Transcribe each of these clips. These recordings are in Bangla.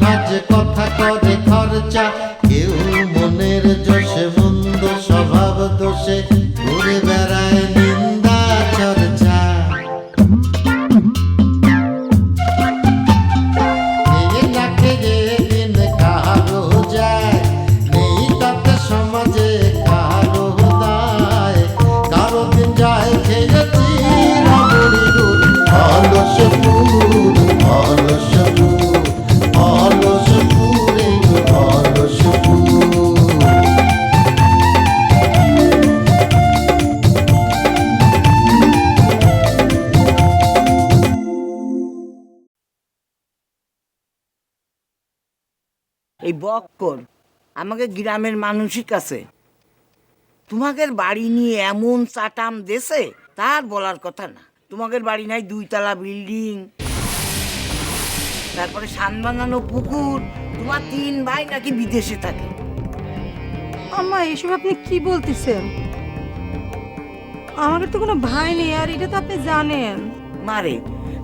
ভাজে কথা করে খরচা, কেউ মনের যশে মন্দ স্বভাব দোষে ঘুরে বেড়ায় নিন্দা চর্চা। খেয়ে না খেয়ে দিন কারো যায়, নেই তাতে সমাজে কারো দায়, কারো দিন যায় খেয়েছি রাবড়ি দুধ। অলস পুর, অলস পুর, অলস পুরে অলস পুর। এই বক্কর আমাকে গ্রামের মানুষের কাছে তোমাদের বাড়ি নিয়ে এমন চাটাম দেশে তার বলার কথা না। তোমাদের বাড়ি নাই 2 তলা বিল্ডিং, তারপরে সান বানানো পুকুর, তোমার 3 ভাই নাকি বিদেশে থাকে। আম্মা এসব আপনি কি বলতেছেন? আমাদের তো কোনো ভাই নেই, আর এটা তো আপনি জানেন। মারে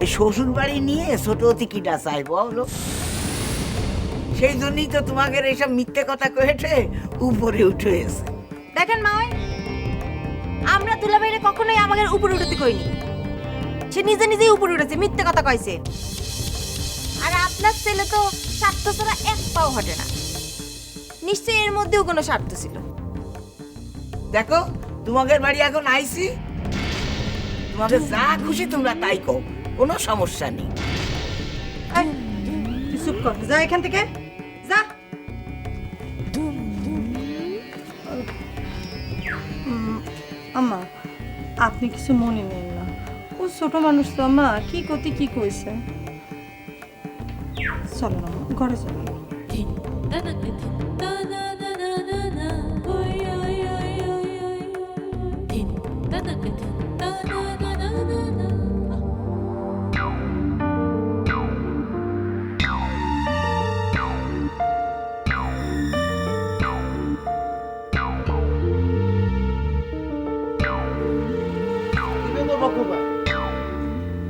এই শ্বশুর বাড়ি নিয়ে ছোট অতি কিটা চাই বলো? সেই জন্যই তো তোমাদের এইসব মিথ্যে কথা কয়েছে উপরে উঠে এসে। দেখেন মা, আমরা দুলাভাইরে কখনোই আমাদের উপরে উঠতে কইনি। সে নিজে নিজেই উপরে উঠেছে, মিথ্যে কথা কইছে। আর আপনার ছেলে তো স্বার্থ ছাড়া এক পাও হটে না। নিশ্চয়ই এর মধ্যেও কোনো স্বার্থ ছিল। দেখো তোমাদের বাড়ি এখন আইছি, তোমাদের যা খুশি তোমরা তাই কও, কোনো সমস্যা নেই। এই, তুই চুপ কর, যা এখান থেকে যা। আম্মা আপনি কিছু মনে নেন না, ও ছোট মানুষ তো। আম্মা কি করতে কি কইছে, চলো না ঘরে চলো।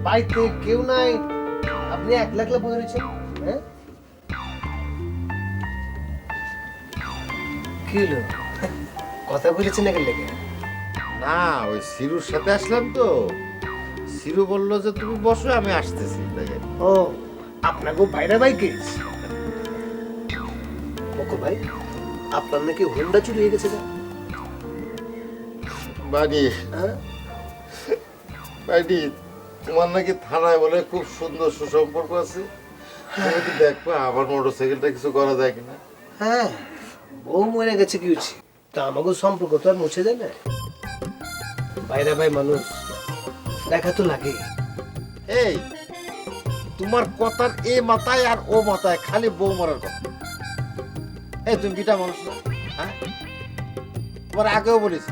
বাড়িতে কেউ নাই, আপনি একলা একলা বসে রয়েছেন? হ্যাঁ কি হলো, কথা বলেছেন না লেগে? না, ওই সিরুর সাথে আসলাম তো। সিরু বললো যে তুমি বসো, আমি আসতেছি। দেখেন ও আপনাকে বাইরে বাইকে ওকে ভাই, আপনার নাকি হোন্ডা চুরি হয়ে গেছে না? বাড়ি হ্যাঁ বাড়ি তোমার নাকি থানায় বলে খুব সুন্দর সুসম্পর্ক আছে। তুমি একটু দেখবা আমার মোটরসাইকেলটা কিছু করা যায় কিনা। হ্যাঁ, বউ মরে গেছে কি হচ্ছে, তা আমাকে সম্পর্ক তো আর মুছে যায় না। বাইরে ভাই মানুষ দেখা তো লাগে। এই তোমার কথার এ মাথায় আর ও মাথায় খালি বউ মরার কথা। এই তুমি বিটা মানুষ না? হ্যাঁ, তোমার আগেও বলেছি,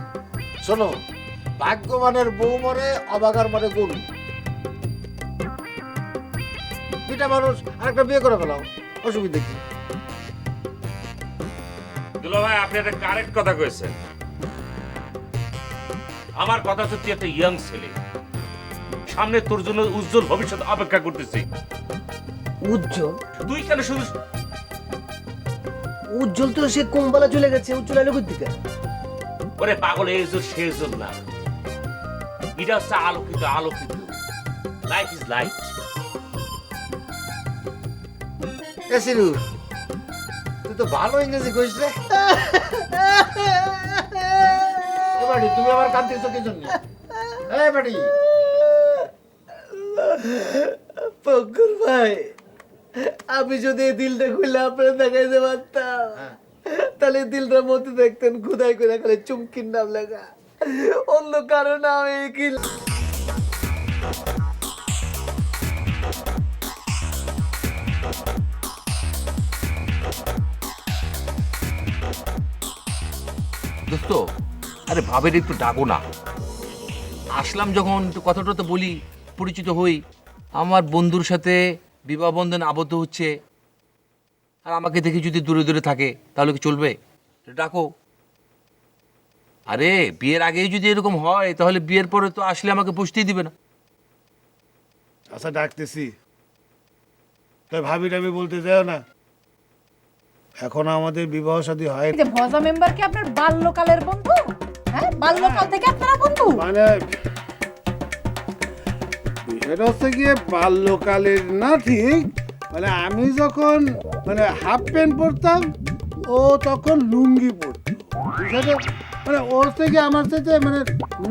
শোনো, ভাগ্যবানের বউ মরে, অভাগার মরে গরু। বিটা মানুষ আরেকটা বিয়ে করে ফেলাও, অসুবিধা কি? দুলা ভাই, আপনি একটা কারেক্ট কথা কয়েছেন। আমার কথা হচ্ছে তুই একটা ইয়াং ছেলে, সামনে তোর জন্য উজ্জ্বল ভবিষ্যৎ অপেক্ষা করতেছি। উজ্জ্বল? তুই কেন শুধু উজ্জ্বল তো সে কোমবালা চলে গেছে, উজ্জ্বল এলো কোথেকে? ওরে পাগল, এই জোর সে জোর না, এটা হচ্ছে আলোকিত। আলোকিত লাইফ ইজ লাইট। এ সিরু, তুই তো ভালো ইংরেজি কইস রে। এ বাড়ি, তুমি আবার কাঁদতেছো কি জন্য? এই বাড়ি, পঙ্কর ভাই, আমি যদি এই দিলটা খুলে আপনার দেখাইতে পারতাম, তাহলে দিলটার মধ্যে দেখতেন খুদাই করে খালি চুমকির নাম লেখা, অন্য কারো নাম কি। দোস্ত, আরে ভাবের একটু ডাকো না। আসলাম যখন একটু কথাটা তো বলি, পরিচিত হই। আমার বন্ধুর সাথে বিবাহ বন্ধন আবদ্ধ হচ্ছে, আর আমাকে দেখে যদি দূরে দূরে থাকে তাহলে কি চলবে? ডাকো। আরে বিয়ের আগেই যদি এরকম হয় তাহলে বিয়ের পরে তো আসলে আমাকে পুষতেই দিবে না। আচ্ছা ডাকতেছি। তাই ভাবি টাবি বলতে যাও না, এখন আমাদের বিবাহ শাদী হয় এই যে ভজা মেম্বার কি আপনার বাল্যকালের বন্ধু? হ্যাঁ, বাল্যকাল থেকে আপনারা বন্ধু? মানে বিষয়টা হচ্ছে গিয়ে বাল্যকালের না ঠিক, মানে আমি যখন মানে হাফ প্যান্ট পরতাম ও তখন লুঙ্গি পরতো। বিষয়টা মানে ওর থেকে আমার থেকে মানে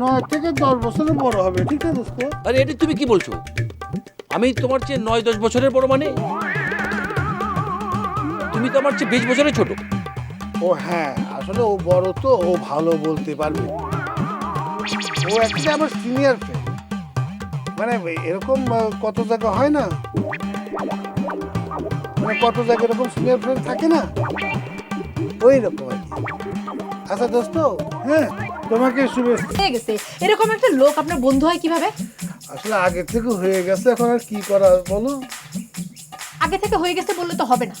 9 থেকে 10 বছরের বড় হবে, ঠিক আছে দোস্ত? আরে এটা তুমি কি বলছো? আমি তোমার চেয়ে 9-10 বছরের বড় মানে? তুমি তো আমার চেয়ে 20 বছরের ছোট। ও হ্যাঁ, আসলে ও বড় তো, ও ভালো বলতে পারবে। ও একটা আমার সিনিয়র ফ্রেন্ড, মানে এরকম কত জায়গা হয় না, মানে কত জায়গায় এরকম সিনিয়র ফ্রেন্ড থাকে না, ওই রকম আর কি। আচ্ছা দোস্ত, হ্যাঁ তোমাকে শুভেচ্ছা। হয়ে গেছে এরকম একটা লোক আপনার বন্ধু হয় কিভাবে? আসলে আগে থেকে হয়ে গেছে, এখন আর কি করা বলো। আগে থেকে হয়ে গেছে বললে তো হবে না,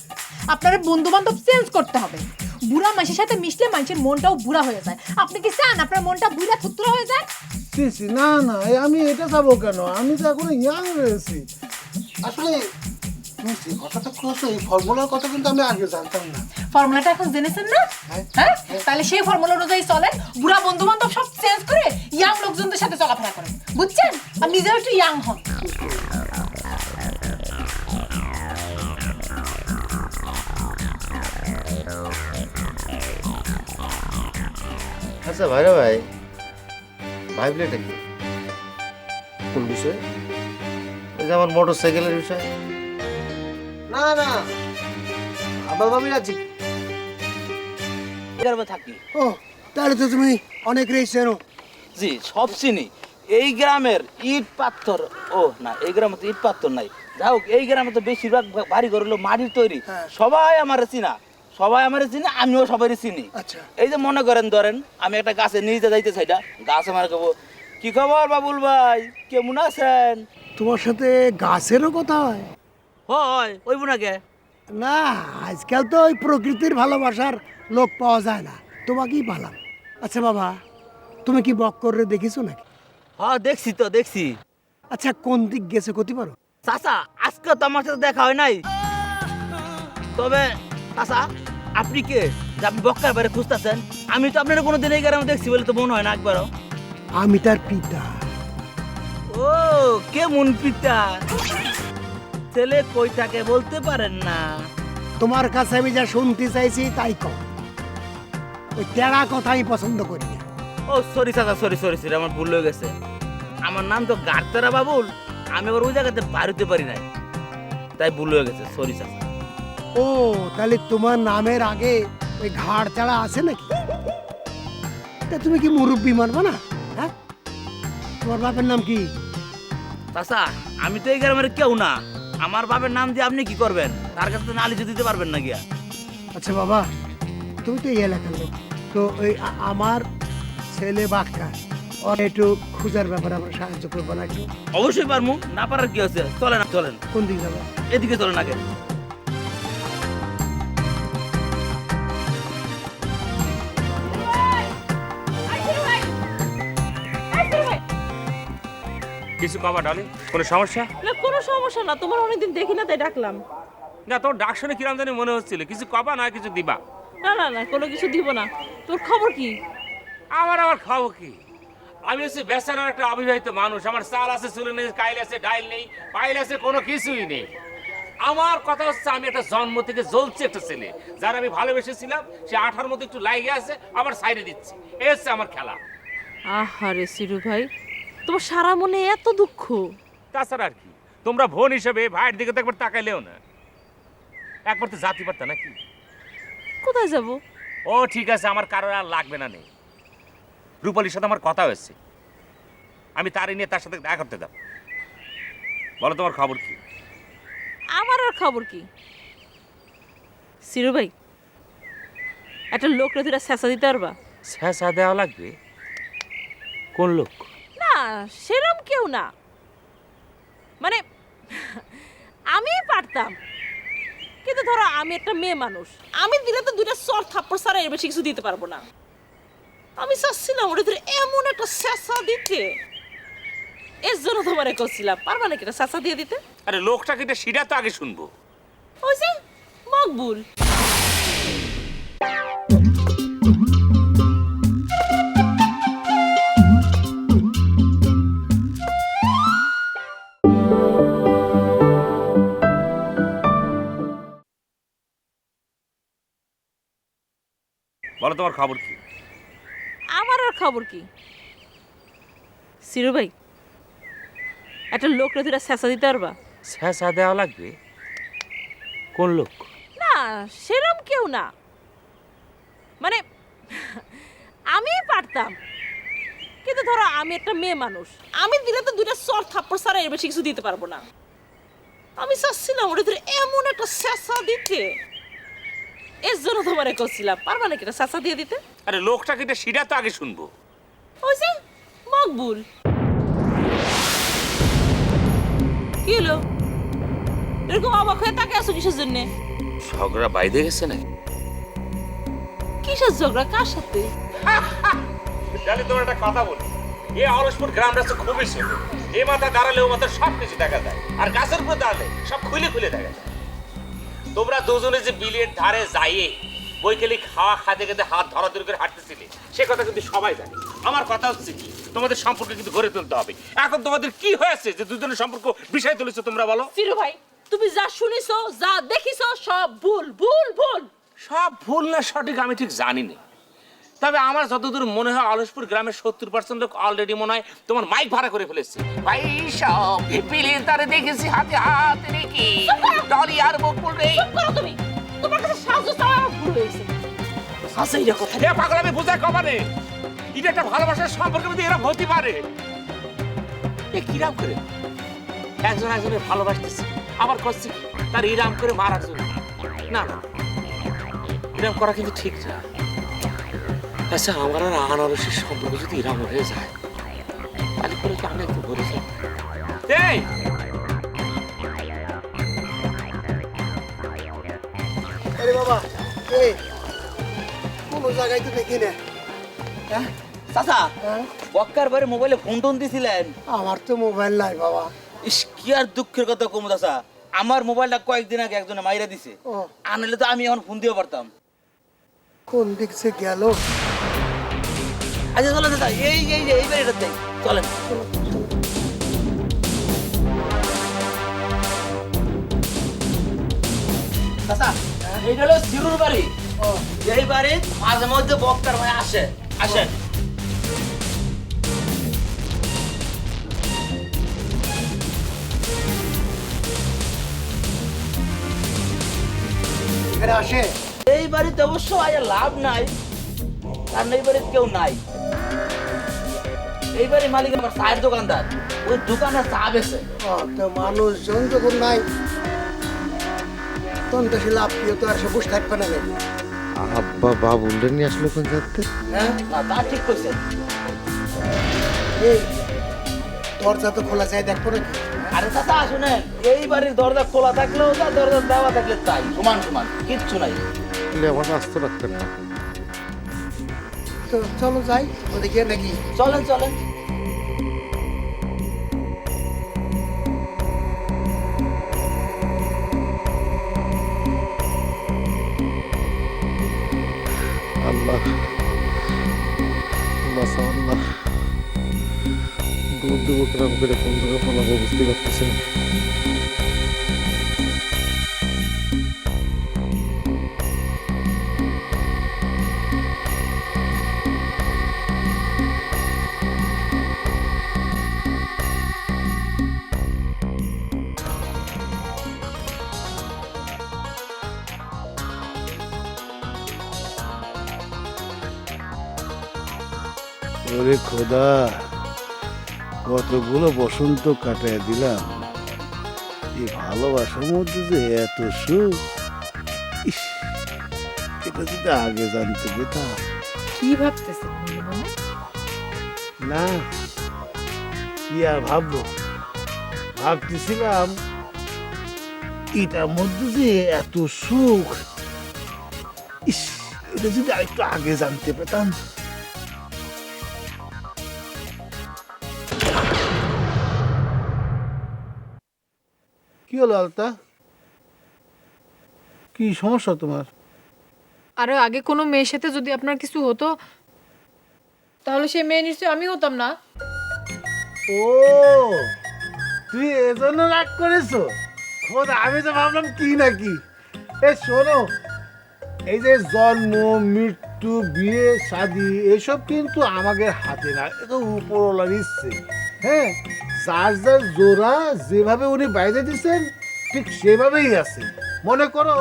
আপনার বন্ধু বান্ধব চেঞ্জ করতে হবে। বুড়া মানুষের সাথে মিশলে মানুষের মনটাও বুড়া হয়ে যায়। আপনি কি চান আপনার মনটা বুড়া থুতরা হয়ে যায়? সি না না, আমি এটা যাবো কেন, আমি তো এখন ইয়াং রয়েছি। আসলে তুমি যে কথাটা কইছো, এই ফর্মুলার কথা কিন্তু আমি আগে জানতাম না। ফর্মুলাটা এখন জেনেছেন না? হ্যাঁ, তাহলে সেই ফর্মুলা অনুযায়ী চলেন, বুড়া বন্ধু বান্ধব সব চেঞ্জ করে ইয়াং লোকজনদের সাথে চলাফেরা করেন, বুঝছেন? আর নিজেও একটু ইয়াং হন। আচ্ছা ভাইরা ভাই, ভাইবলেটা কি? কোন বিষয়? ওই যে আমার মোটর সাইকেলের বিষয়। না না, আমার ভাবি আছি। গ্রামে থাকি। ও তাহলে তো তুমি অনেক রেস চেনো। জি, সব চিনি। এই গ্রামের ইট পাথর, ও না, এই গ্রামে তো ইট পাথর নাই। যাই হোক, এই গ্রামে তো বেশিরভাগ বাড়ি ঘর হলো মাটির তৈরি। সবাই আমার চিনা, সবাই আমার চিনি, আমিও সবাই চিনি। আচ্ছা। এই যে মনে করেন, ধরেন আমি একটা গাছে নিচে যাইতে চাইটা, গাছ আমার কব, কি খবর বাবুল ভাই, কেমন আছেন? তোমার সাথে গাছেরও কথা হয়? হয়, ওইব না কে? না, আজকাল তো ওই প্রকৃতির ভালোবাসার লোক পাওয়া যায় না, তোমাকেই পালাম। আচ্ছা বাবা, তুমি কি বক্করে দেখিছো নাকি? হ্যাঁ দেখছি তো, দেখছি। আচ্ছা কোন দিক গেছে কতি পারো? চাচা, আজকে তো আমার সাথে দেখা হয় নাই। তবে চাচা, আপনি কে যে আপনি বক্কার বাইরে খুঁজতেছেন? আমি তো আপনার কোনোদিন এই গ্রামে দেখছি বলে তো মনে হয় না একবারও। আমি তার পিতা। ও, কেমন পিতা? ছেলে কই থাকে বলতে পারেন না? তোমার কাছে আমি যা শুনতে চাইছি তাই কম, ওই তেরা কথা আমি পছন্দ করি না। ও সরি চাচা, সরি সরি সরি, আমার ভুল হয়ে গেছে। আমার নাম তো গাড়তারা বাবুল, আমি আবার ওই জায়গাতে বাড়িতে পারি নাই, তাই ভুল হয়ে গেছে, সরি চাচা। ও তাহলে তোমার নামের আগে ওই ঘাড় চাড়া আছে নাকি? তা তুমি কি মুরব্বী মানবো না? হ্যাঁ, তোমার বাপের নাম কি? চাচা, আমি তো এই গ্রামের কেউ না, আমার বাপের নাম দিয়ে আপনি কি করবেন? তার কাছে তো নালিশ দিতে পারবেন না গিয়া। আচ্ছা বাবা, তুমি তো এই এলাকার লোক, তো ওই আমার ছেলে বাক্কা ওর একটু খোঁজার ব্যাপারে আমরা সাহায্য করবো না একটু? অবশ্যই পারমু, না পারার কি আছে, চলেন চলেন, কোন দিকে যাবো? এদিকে চলেন আগে। কিছু কবা ডালি, কোনো সমস্যা? না, কোনো সমস্যা না, তোমার অনেকদিন দেখি না তাই ডাকলাম। না, তোর ডাক শুনে কিরাম জানি মনে হচ্ছিল, কিছু কবা না কিছু দিবা? না না না, কোনো কিছু দিব না। তোর খবর কি? আমার আবার খাবো কি? আমি হচ্ছে বেচারার একটা অবিবাহিত মানুষ, আমার চাল আছে, চুলে নেই, কাইল আছে, ডাইল নেই, পাইল আছে, কোনো কিছুই নেই। আমার কথা হচ্ছে, আমি একটা জন্ম থেকে জ্বলছে একটা ছেলে, যার আমি ভালোবেসেছিলাম, সে 18 মধ্যে একটু লাইগে আছে, আবার সাইডে দিচ্ছে। এই হচ্ছে আমার খেলা। আহারে সিরু ভাই, তোমার সারা মনে এত দুঃখ? তাছাড়া আর কি, তোমরা বোন হিসেবে ভাইয়ের দিকে তো একবার তাকাইলেও না, একবার তো জাতি পারতা নাকি? কোথায় যাব? ও ঠিক আছে, আমার কারোর আর লাগবে না নেই। রূপালীর সাথে আমার কথা হয়েছে, আমি তারই নিয়ে তার সাথে দেখা করতে যাব। বলো তোমার খবর কি? আমার আর খবর কি? সিরু ভাই, একটা লোক রেতিরা শেষা দিতে পারবা? শেষা দেওয়া লাগবে? কোন লোক? না, সেরম কেউ না, মানে আমি পারতাম, কিন্তু ধরো আমি একটা মেয়ে মানুষ, আমি দিলে তো দুইটা সর থাপ্পড় ছাড়া এর বেশি কিছু দিতে পারবো না। আমি চাচ্ছিলাম ওটা ধরে এমন একটা শেষা দিতে, এর জন্য তোমারে করছিলাম, পারবা নাকি এটা শেষা দিয়ে দিতে? আরে লোকটা কিন্তু সেটা তো আগে শুনবো। ওই যে মকবুল। বলো তোমার খবর কি? আমার আর খবর কি? সিরু ভাই, একটা লোক রেতুরা শেষা দিতে পারবা? শেষা দেওয়া লাগবে? কোন লোক? না, সেরম কেউ না, মানে আমি পারতাম, কিন্তু ধরো আমি একটা মেয়ে মানুষ, আমি দিলে তো দুইটা সর থাপ্পড় ছাড়া এর বেশি কিছু দিতে পারবো না। আমি চাচ্ছিলাম ওটা ধরে এমন একটা শেষা দিতে, এর জন্য তোমারে করছিলাম, পারবা নাকি এটা শেষা দিয়ে দিতে? আরে লোকটা কিন্তু সেটা তো আগে শুনবো। ওই যে মকবুল। কি হলো এরকম অবাক হয়ে তাকে আছো কিসের জন্যে? ঝগড়া বাইরে গেছে নাকি? কিসের ঝগড়া, কার সাথে? জানি তোমার একটা কথা বলি, এই অলসপুর গ্রাম রাস্তা খুবই ছোট, এই মাথা দাঁড়ালে ও মাথা সব কিছু দেখা যায়, আর গাছের উপর দাঁড়ালে সব খুলে খুলে দেখা যায়। তোমরা দুজনে যে বিলের ধারে যাইয়ে বৈকালি খাওয়া খাতে খেতে হাত ধরাধরি করে হাঁটতেছিলে, সে কথা কিন্তু সবাই জানে। আমার কথা হচ্ছে কি, তোমাদের সম্পর্ক কিন্তু গড়ে তুলতে হবে। এখন তোমাদের কি হয়েছে যে দুজনের সম্পর্ক বিষয় তুলেছো তোমরা বলো? ফিরু ভাই, তুমি যা শুনিছো যা দেখিছো সব ভুল ভুল ভুল। সব ভুল না সঠিক আমি ঠিক জানি না, তবে আমার যতদূর মনে হয় অলসপুর গ্রামের 70% লোক অলরেডি মনে হয় তোমার মাইক ভাড়া করে ফেলেছে। ভাই সব বিলের ধারে দেখেছি হাতে হাত রেখে ডলি আর বকুল রে। চুপ করো তুমি, তোমার কাছে সাহায্য চাওয়া আমার ভুল হয়েছে। আচ্ছা এটা কথা এ পাগল, আমি বুঝাই কমানে এটা একটা ভালোবাসার সম্পর্কের মধ্যে এরা হতে পারে? এ কিরাম করে একজন একজনের ভালোবাসতেছে, আবার করছে তার ইরাম করে মারার জন্য? না না, ইরাম করা কিন্তু ঠিক না। আচ্ছা আমার আর আনারসের সম্পর্ক যদি ইরাম হয়ে যায়, তাহলে করে কি আমি একটু বলে যাই? এই আরে বাবা, এই কোনো জায়গায় তো দেখি না। চাচা, বক্কার বাড়ি মোবাইলে ফোন টোন দিছিলেন? আমার তো মোবাইল নাই বাবা। ইস, কি আর দুঃখের কথা কম চাচা, আমার মোবাইলটা কয়েকদিন আগে একজনে মাইরা দিছে, ও আনলে তো আমি এখন ফোন দিতে পারতাম। কোন দিক সে গেল? আচ্ছা চলেন চাচা, এই বাড়িটাতে চলেন। চাচা, এইটা হলো সিরুর বাড়ি। এই বাড়ি মাঝে মধ্যে বক্কার ভাই আসে। আসেন। এখানে আসে? এই বাড়িতে অবশ্য আয়া লাভ নাই, কারণ এই বাড়িতে কেউ নাই। এই বাড়ির মালিক আমার চায়ের দোকানদার, ওই দোকানে চা বেচে। তো মানুষজন যখন নাই তখন তো সে লাভ কি তো আর সে বসে থাকবে না নাকি? আব্বা বাবুলটা নিয়ে আসলো কোন যাতে? হ্যাঁ না, তা ঠিক কইছেন। এই দরজা তো খোলা যায়, দেখবো নাকি? আরে চাচা শুনেন, এই বাড়ির দরজা খোলা থাকলেও যা, দরজা দেওয়া থাকলে তাই, সমান সমান, কিচ্ছু নাই। আমার আস্ত রাখতেন না। তো চলো যাই ওদিকে নাকি? চলেন চলেন। আল্লাহ বাসা, আল্লাহ দুধ দেবো কিরম করে, কোন জায়গায় পালাবো বুঝতে পারতেছি না। ওরে খোদা, কতগুলো বসন্ত কাটায় দিলাম, এই ভালোবাসার মধ্যে যে এত সুখ, ইস, এটা যদি আগে জানতে পেতাম। কি ভাবতেছেন না, কি আর ভাববো, ভাবতেছিলাম এটার মধ্যে যে এত সুখ, ইস, এটা যদি আরেকটু আগে জানতে পেতাম। কি হলো আলতা? কি সমস্যা তোমার? আরে আগে কোনো মেয়ের সাথে যদি আপনার কিছু হতো তাহলে সেই মেয়ে নিশ্চয়ই আমি হতাম না। ও তুই এজন্য রাগ করেছো? খোদা, আমি তো ভাবলাম কি নাকি। এ শোনো, এই যে জন্ম, মৃত্যু, বিয়ে, শাদী এসব কিন্তু আমাদের হাতে না, এটা উপরওয়ালার ইচ্ছে। হ্যাঁ, যার যার জোড়া যেভাবে উনি বাইরে দিচ্ছেন ঠিক সেভাবেই আছে। মনে করো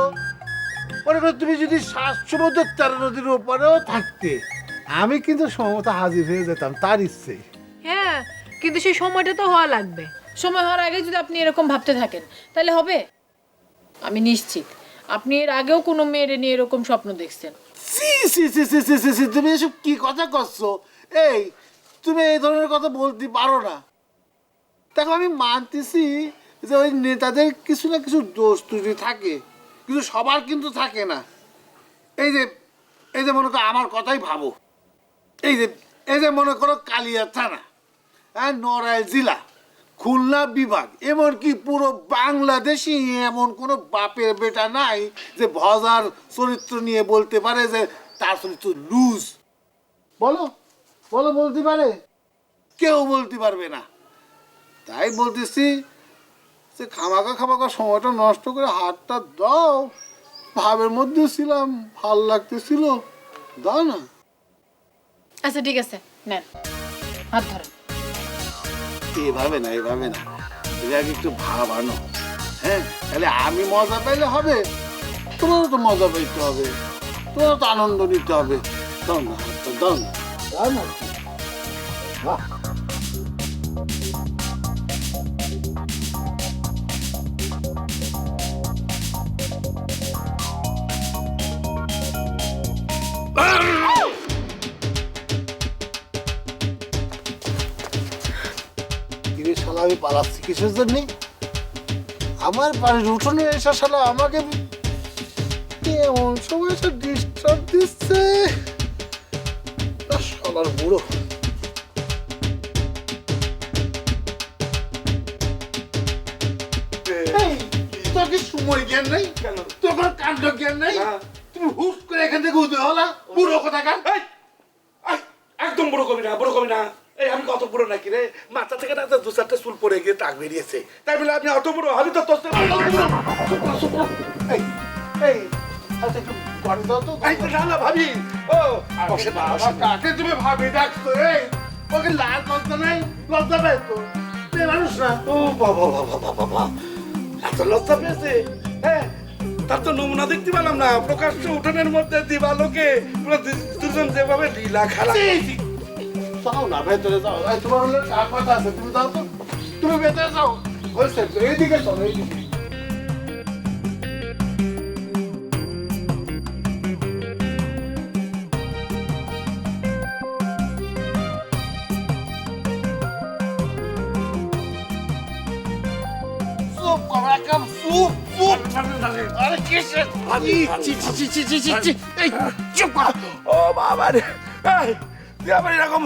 তুমি যদি 7 সমুদ্র 13 নদীর উপরেও থাকতে, আমি কিন্তু সমতা হাজির হয়ে যেতাম, তার ইচ্ছে। হ্যাঁ, কিন্তু সেই সময়টা তো হওয়া লাগবে। সময় হওয়ার আগে যদি আপনি এরকম ভাবতে থাকেন তাহলে হবে? আমি নিশ্চিত আপনি এর আগেও কোনো মেয়ের নিয়ে এরকম স্বপ্ন দেখছেন। সি সি সি সি সি সি সি, তুমি এসব কি কথা করছো? এই, তুমি এই ধরনের কথা বলতে পারো না। দেখো, আমি মানতেছি যে ওই নেতাদের কিছু না কিছু দোষ ত্রুটি থাকে, কিন্তু সবার কিন্তু থাকে না। এই যে মনে করো, আমার কথাই ভাবো, এই যে মনে করো কালিয়া থানা, হ্যাঁ, নড়াইল জেলা, খুলনা বিভাগ, এমনকি পুরো বাংলাদেশে এমন কোনো বাপের বেটা নাই যে ভজার চরিত্র নিয়ে বলতে পারে যে তার চরিত্র লুজ। বলো বলো, বলতে পারে? কেউ বলতে পারবে না। তাই বলতেছি যে খামাকা সময়টা নষ্ট করে হাতটা দাও। ভাবের মধ্যে ছিলাম, ভাল লাগতেছিল, দাও না। আচ্ছা ঠিক আছে, নেন হাত ধরেন। এভাবে না, এভাবে না, এটাকে একটু ভাব আনো। হ্যাঁ, তাহলে আমি মজা পাইলে হবে, তোমারও তো মজা পাইতে হবে, তোমারও তো আনন্দ নিতে হবে। দাও না, হাতটা দাও না, দাও না। বাহ, শালা আমি পালাচ্ছি কিসের জন্যে? আমার বাড়ির উঠোনে এসে শালা আমাকে এমন সময় এসে ডিস্টার্ব দিচ্ছে। শালার বুড়ো। তোর কি সময় জ্ঞান নেই? তোর কোনো কাণ্ড জ্ঞান নেই? তুমি হুট করে এখান থেকে উদয় হলা, বুড়ো কোথাকার। একদম বুড়ো কবি না, বুড়ো কবি না। এই আমি কত বুড়ো নাকি রে? মাথা থেকে না 2-4টা চুল পড়ে গিয়ে টাক বেরিয়েছে, তাই বলে আপনি অত বুড়ো? আমি তো তোর থেকে ভাবি। ও কাকে তুমি ভাবি ডাকছো? ওকে লাল লজ্জা নেই? লজ্জা পাই তো, মানুষ না। ও বাবা বাবা বাবা বাবা, এত লজ্জা পেয়েছে? হ্যাঁ, তার তো নমুনা দেখতে পেলাম না। প্রকাশ্য উঠোনের মধ্যে দিবালোকে পুরো দুজন যেভাবে লীলা খেলা। যাও না, ভেতরে যাও। তোমার হলে কথা আছে, তুমি যাও তো, তুমি ভেতরে যাও। বলছে এইদিকে চলো, এইদিকে। চুপ কর, একদম চুপ চুপ। আরে কিসের? এই চুপ কর। ও বাবা রে, তুই আবার এরকম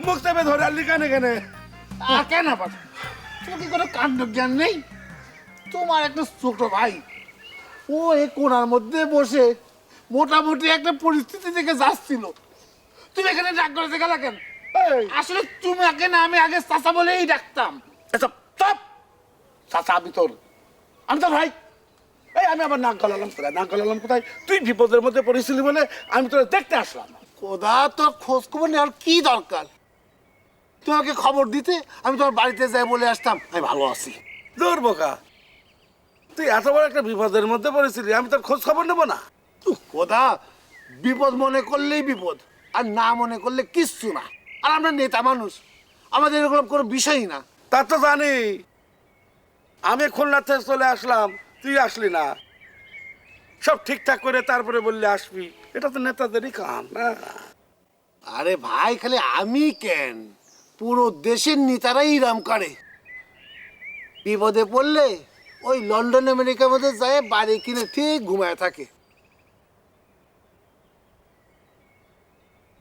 মুখ চেপে ধরে আনলি কেন এখানে? আর কেন আবার? তোমার কি কোনো কাণ্ড জ্ঞান নেই? তোমার একটা ছোট ভাই, ও এই কোণার মধ্যে বসে মোটামুটি একটা পরিস্থিতি থেকে যাচ্ছিল, তুমি এখানে ডাক করে গেলা কেন? আসলে তোমাকে না আমি আগে চাচা বলেই ডাকতাম। এসব চপ চাচা, আমি তোর ভাই। এই আমি আবার নাক গলালাম কোথায়? নাক গলালাম কোথায়? তুই বিপদের মধ্যে পড়েছিলি বলে আমি তোরা দেখতে আসলাম। খোদা, তোর খোঁজ খবর নেওয়ার কি দরকার? তোমাকে খবর দিতে আমি তোমার বাড়িতে যাই বলে আসতাম আমি ভালো আছি। দূর বোকা, তুই এত বড় একটা বিপদের মধ্যে পড়েছিলি, আমি তোর খোঁজ খবর নেবো না? খোদা, বিপদ মনে করলেই বিপদ, আর না মনে করলে কিচ্ছু না। আর আমরা নেতা মানুষ, আমাদের এরকম কোনো বিষয়ই না। তা তো জানি। আমি খুলনা থেকে চলে আসলাম, তুই আসলি না। সব ঠিকঠাক করে তারপরে বললে আসবি, এটা তো নেতাদেরই কাম না। আরে ভাই, খালি আমি কেন, পুরো দেশের নেতারাই ইরাম করে। বিপদে পড়লে ওই লন্ডন আমেরিকার মধ্যে যায় বাড়ি কিনে ঠিক ঘুমায় থাকে,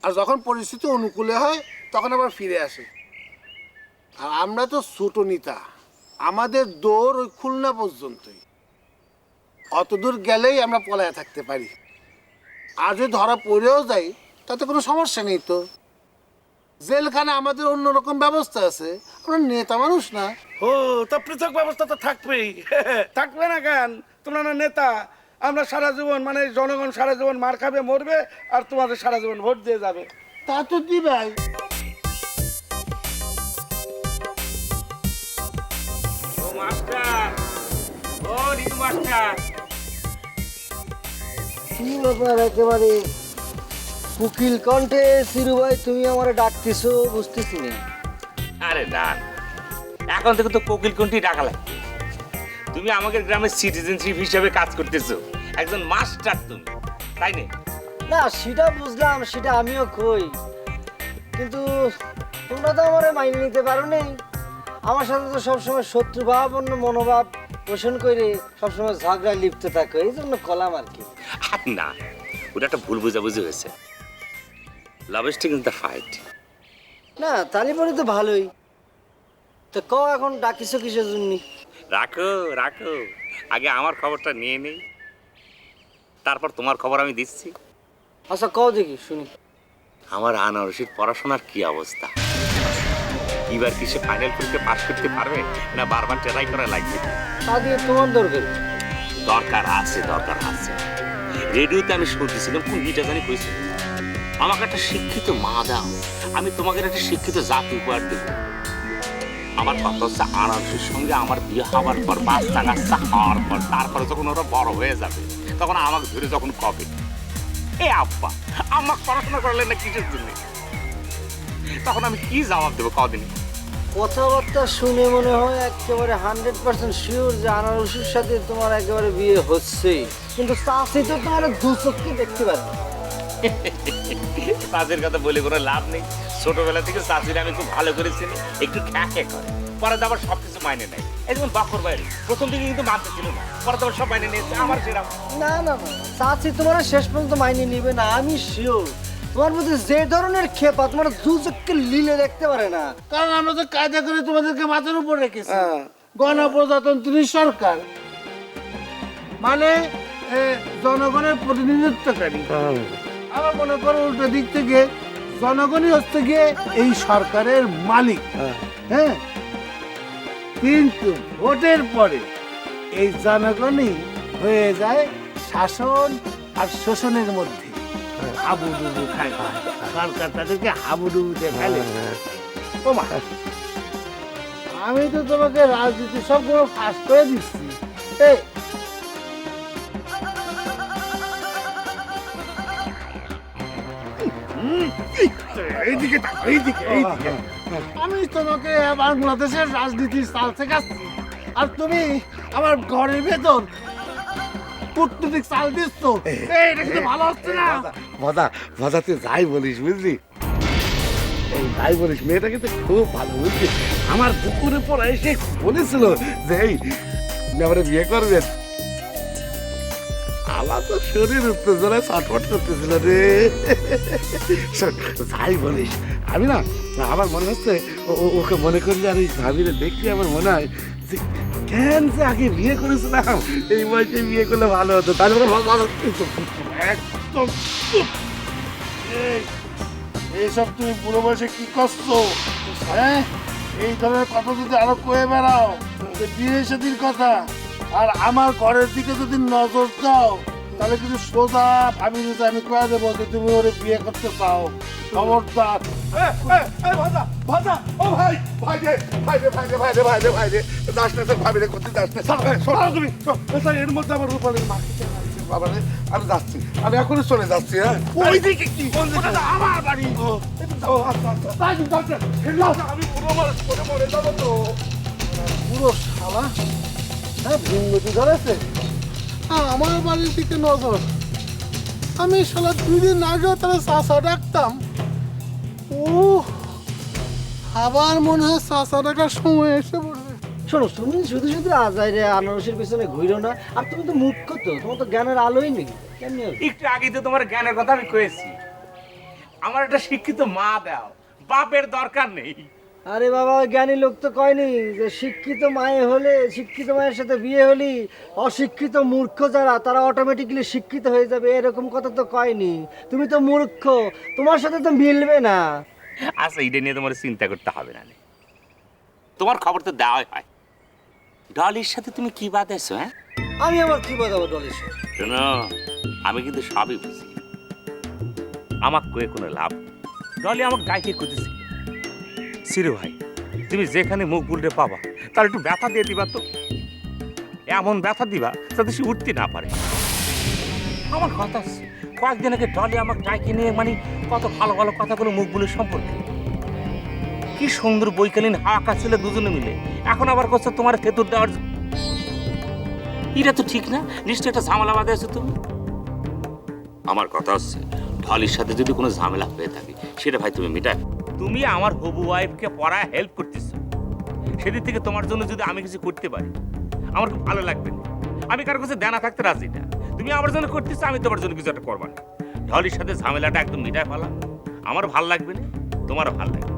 আর যখন পরিস্থিতি অনুকূলে হয় তখন আবার ফিরে আসে। আর আমরা তো ছোট নেতা, আমাদের দৌড় ওই খুলনা পর্যন্তই। অত দূর গেলেই আমরা পলায় থাকতে পারি। আর যদি ধরা পড়েও যাই তাতে কোনো সমস্যা নেই তো। জেলখানে আমাদের অন্যরকম ব্যবস্থা আছে, আমরা নেতা মানুষ না। ও তা পৃথক ব্যবস্থা তো থাকবেই। থাকবে না কেন? তোমরা না নেতা, আমরা সারা জীবন মানে জনগণ সারা জীবন মার খাবে মরবে আর তোমাদের সারা জীবন ভোট দিয়ে যাবে। তা তো দিবাই। ও মাস্টার, ও রিকু মাস্টার, কি ব্যাপার একেবারে কুকিল কণ্ঠে সিরু ভাই তুমি আমারে ডাকতেছো বুঝতেছি না। আরে না, এখন থেকে তো কোকিল কোনটি ডাকা লাগবে। তুমি আমাদের গ্রামের সিটিজেনশিপ হিসেবে কাজ করতেছো, একজন মাস্টার তুমি, তাই না? না সেটা বুঝলাম, সেটা আমিও কই, কিন্তু তোমরা তো আমারে মাইনে নিতে পারো নি। আমার সাথে তো সবসময় শত্রুভাব অন্য মনোভাব পোষণ করে সবসময় ঝগড়ায় লিপ্ত থাকো, এই জন্য কলাম আর কি। আর না, ওটা একটা ভুল বোঝাবুঝি হয়েছে। Love is taking the fight. না তালি পরে তো ভালোই। তো ক এখন ডাকিছো কিসের জন্য? রাখো রাখো, আগে আমার খবরটা নিয়ে নেই, তারপর তোমার খবর আমি দিচ্ছি। আচ্ছা কও দেখি শুনি। আমার আনারসির পড়াশোনার কি অবস্থা? এবার কি সে ফাইনাল পরীক্ষা পাস করতে পারবে, না বারবার ট্রাই করা লাগবে? তা দিয়ে তোমার দরকার? দরকার আছে, দরকার আছে। রেডিওতে আমি শুনতেছিলাম, কোন গিটা জানি কইছিল, আমাকে একটা শিক্ষিত মা দাও, আমি তোমাকে একটা শিক্ষিত জাতি উপহার দেব। আমার কথা হচ্ছে আনারসের সঙ্গে আমার বিয়ে হওয়ার পর বাচ্চা কাচ্চা হওয়ার পর তারপরে যখন ওরা বড় হয়ে যাবে তখন আমাকে ধরে যখন কবে, এ আব্বা আমাকে পড়াশোনা করলেন না কিসের জন্য, তখন আমি কি জবাব দেবো কদিন? কথাবার্তা শুনে মনে হয় একেবারে 100% শিওর যে আনারসের সাথে তোমার একেবারে বিয়ে হচ্ছে, কিন্তু চাষি তো তোমার দু চোখকে দেখতে পারবে। চাষির কথা বলে কোনো লাভ নেই। ছোটবেলা থেকে চাষিরা আমি খুব ভালো করেছি, একটু খ্যাঁকে করে, পরে তো আবার সবকিছু মাইনে নেয়। এই যেমন বাকর বাইরে প্রথম দিকে কিন্তু মানতে ছিল না, পরে তো আবার সব মাইনে নিয়েছে। আমার সেরকম না না না, চাষি তোমার শেষ পর্যন্ত মাইনে নিবে না, আমি শিওর। তোমার মধ্যে যে ধরনের খেপা তোমার দু চোখকে লীলে দেখতে পারে না। কারণ আমরা তো কায়দা করে তোমাদেরকে মাথার উপর রেখেছি, গণপ্রজাতন্ত্রী সরকার, মানে জনগণের প্রতিনিধিত্বকারী। আমার মনে করো উল্টো দিক থেকে জনগণই হচ্ছে গিয়ে এই সরকারের মালিক। হ্যাঁ, কিন্তু ভোটের পরে এই জনগণই হয়ে যায় শাসন আর শোষণের মধ্যে হাবুডুবু খায়, সরকার তাদেরকে হাবুডুবুতে ফেলে। ও মা, আমি তো তোমাকে রাজনীতি সবগুলো ফাঁস করে দিচ্ছি। এইদিকে এইদিকে এইদিকে আমি তোমাকে বাংলাদেশের রাজনীতির চাল শেখাচ্ছি, আর তুমি আমার ঘরের ভেতর কূটনৈতিক চাল দিচ্ছ। এটা কিন্তু ভালো হচ্ছে না। মজা তুই যাই বলিস বুঝলি, এই যাই বলিস মেয়েটা কিন্তু খুব ভালো বুঝলি। আমার দুপুরে পর এসে বলেছিল যে এই আমার বিয়ে করবেন। আমার তো শরীর উত্তেজনায় ছটফট করতেছিল রে। যাই বলিস, আমি না আমার মনে হচ্ছে ওকে মনে করলে আর এই ভাবিরে দেখলে আমার মনে হয় যে কেন যে আগে বিয়ে করেছিলাম, এই বয়সে বিয়ে করলে ভালো হতো। তাহলে একদম এইসব তুমি বুড়ো বয়সে কি করছো? হ্যাঁ, এই ধরনের কথা যদি আরো কয়ে বেড়াও, বিয়ে শাদীর কথা আর আমার ঘরের দিকে যদি নজর দাও, তাহলে কিন্তু সোজা ভাবি দিতে আমি কয়ে দেবো যে তুমি ওরে বিয়ে করতে চাও। খবরদার। এর মধ্যে আমার রূপালের মাকে আমি যাচ্ছি, আমি এখনই চলে যাচ্ছি। হ্যাঁ, ওই দিকে কি? আমার বাড়ি। আমি পুরো মরে যাবো তো। পুরো শালা, হ্যাঁ, ভিঙ্গতি ধরেছে। আমার বাড়ির দিকে নজর। আমি শালা 2 দিন আগেও তাহলে চাষা ডাকতাম। ও, আবার মনে হয় চাষা ডাকার সময় এসে পড়বে। শোনো, তুমি শুধু শুধু আজাইরে আনারসের পিছনে ঘুরো না। আর তুমি তো মুখ্য, তো তোমার তো জ্ঞানের আলোই নেই। কেমনি হবে? একটু আগে তো তোমার জ্ঞানের কথা আমি কয়েছি। আমার একটা শিক্ষিত মা দাও, বাপের দরকার নেই। আরে বাবা, জ্ঞানী লোক তো কয়নি যে শিক্ষিত মায়ে হলে, শিক্ষিত মায়ের সাথে বিয়ে হলি অশিক্ষিত মূর্খ যারা তারা অটোমেটিক্যালি শিক্ষিত হয়ে যাবে, এরকম কথা তো কয়নি। তুমি তো মূর্খ, তোমার সাথে তো মিলবে না। আচ্ছা, এটা নিয়ে তোমার চিন্তা করতে হবে না। তোমার খবর তো দেওয়াই হয়। ডলির সাথে তুমি কি বাঁধাইছো? হ্যাঁ, আমি আবার কি বাদাবো ডলের সাথে? শোনো, আমি কিন্তু সবই বুঝি। আমার কয়ে কোনো লাভ নেই। ডলি আমাকে ডাইকে করতেছি, সিরু ভাই তুমি যেখানে মুখ বুলটে পাবা তার একটু ব্যথা দিয়ে দিবা তো, এমন ব্যথা দিবা যাতে সে উঠতে না পারে। আমার কথা আছে, কয়েকদিন আগে ডলি আমাকে ডাইকে নিয়ে মানে কত ভালো ভালো কথাগুলো মুখ বুলের সম্পর্কে, কি সুন্দর বৈকালীন হাওয়া ছিল দুজনে মিলে, এখন আবার করছো তোমার থেতুর দেওয়ার। এটা তো ঠিক না, নিশ্চয় একটা ঝামেলা বাঁধে আছো তুমি। আমার কথা হচ্ছে, ঢলির সাথে যদি কোনো ঝামেলা হয়ে থাকে সেটা ভাই তুমি মিটাই। তুমি আমার হবু ওয়াইফকে পড়ায় হেল্প করতেছো, সেদিক থেকে তোমার জন্য যদি আমি কিছু করতে পারি আমার খুব ভালো লাগবে। আমি কারো কাছে দেনা থাকতে রাজি না, তুমি আমার জন্য করতেছো, আমি তোমার জন্য কিছু একটা করবা না। ঢলির সাথে ঝামেলাটা একদম মিটায় ফেলা, আমার ভাল লাগবে না, তোমারও ভাল লাগবে।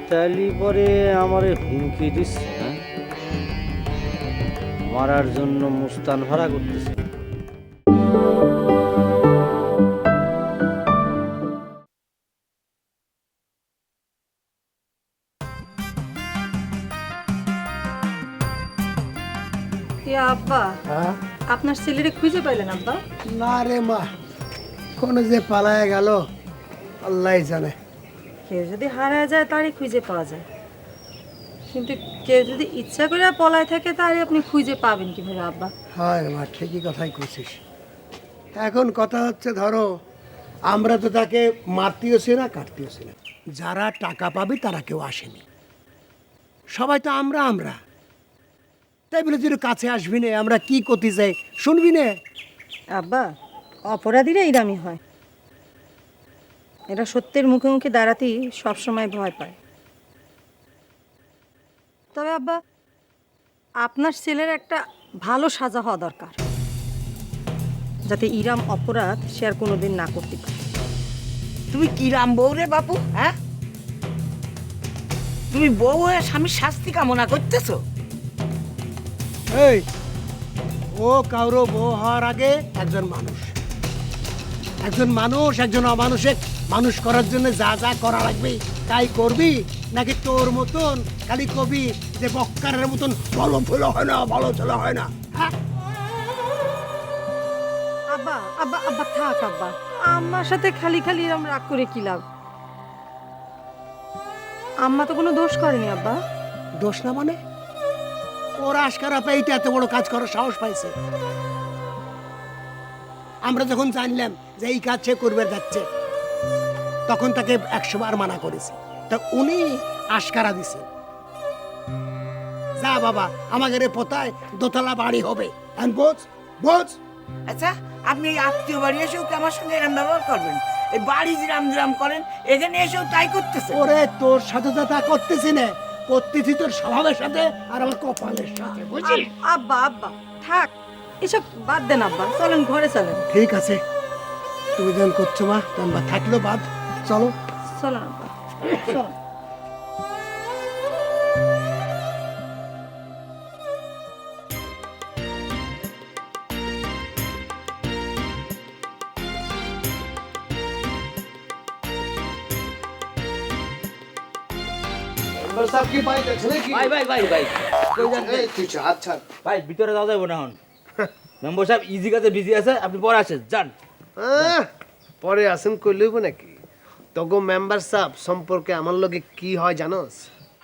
তালি পরে আমারে হুমকি দিচ্ছে, হ্যাঁ? মারার জন্য মুস্তান ভাড়া করতেছে। আব্বা, আপনার ছেলেরে খুঁজে পাইলেন আব্বা? না রে মা, কোন যে পালায় গেল আল্লাহ জানে। কেউ যদি হারায় যায় তারই খুঁজে পাওয়া যায়, কিন্তু কেউ যদি ইচ্ছা করে পলায় থাকে তারই আপনি খুঁজে পাবেন কিভাবে আব্বা? হয় মা, ঠিকই কথাই কইছিস। এখন কথা হচ্ছে, ধরো আমরা তো তাকে মারতেওছি না কাটতেওছি না, যারা টাকা পাবে তারা কেউ আসেনি, সবাই তো আমরা। তাই বলে যদি কাছে আসবি না, আমরা কি করতে যাই শুনবি না? আব্বা, অপরাধীরা এরামই হয়, এরা সত্যের মুখে মুখে দাঁড়াতেই সবসময় ভয় পায়। তবে আব্বা, আপনার ছেলের একটা ভালো সাজা হওয়া দরকার, যাতে ইরাম অপরাধ সে আর কোনোদিন না করতে পারে। তুমি কিরাম বউ রে বাপু? হ্যাঁ, তুমি বউ হয়ে স্বামীর শাস্তি কামনা করতেছো? এই, ও কারো বউ হওয়ার আগে একজন মানুষ, একজন অমানুষে মানুষ করার জন্য যা যা করা লাগবে তাই করবি, নাকি তোর মতন খালি কবি যে বক্কারের মতন ভালো ফুলো হয় না, ভালো ছেলে হয় না? হ্যাঁ, আব্বা আব্বা আব্বা থাক আব্বা, আম্মার সাথে খালি খালি এরম রাগ করে কি লাভ? আম্মা তো কোনো দোষ করেনি আব্বা। দোষ না মানে? ওরা আশকারা পেয়েটা এত বড় কাজ করার সাহস পাইছে। আমরা যখন জানলাম যে এই কাজ সে করবে যাচ্ছে, তখন তাকে 100 বার মানা করেছি, তা উনি আশকারা দিছে, যা বাবা আমাদের পোতায় দোতলা বাড়ি হবে। বোঝ। আচ্ছা, আপনি এই আত্মীয় বাড়ি এসেও কি আমার সঙ্গে এরম ব্যবহার করবেন? এই বাড়ি জিরাম করেন, এখানে এসেও তাই করতেছে? ওরে, তোর সাথে তো তা করতেছি না, করতেছি তোর স্বভাবের সাথে আর আমার কপালের সাথে, বুঝলি? আব্বা আব্বা থাক, এসব বাদ দেন আব্বা, চলেন ঘরে চলেন। ঠিক আছে, তুমি যখন করছো মা, তখন বা থাকলো বাদ, চলো চলেন আব্বা, চলেন। ভাই ভিতরে যাওয়া যাবে না এখন, মেম্বার সাহেব ইজি কাজে বিজি আছে, আপনি পরে আসেন, যান। পরে আসেন কইলইব নাকি? তগো মেম্বার সাহেব সম্পর্কে আমার লগে কি হয় জানোস?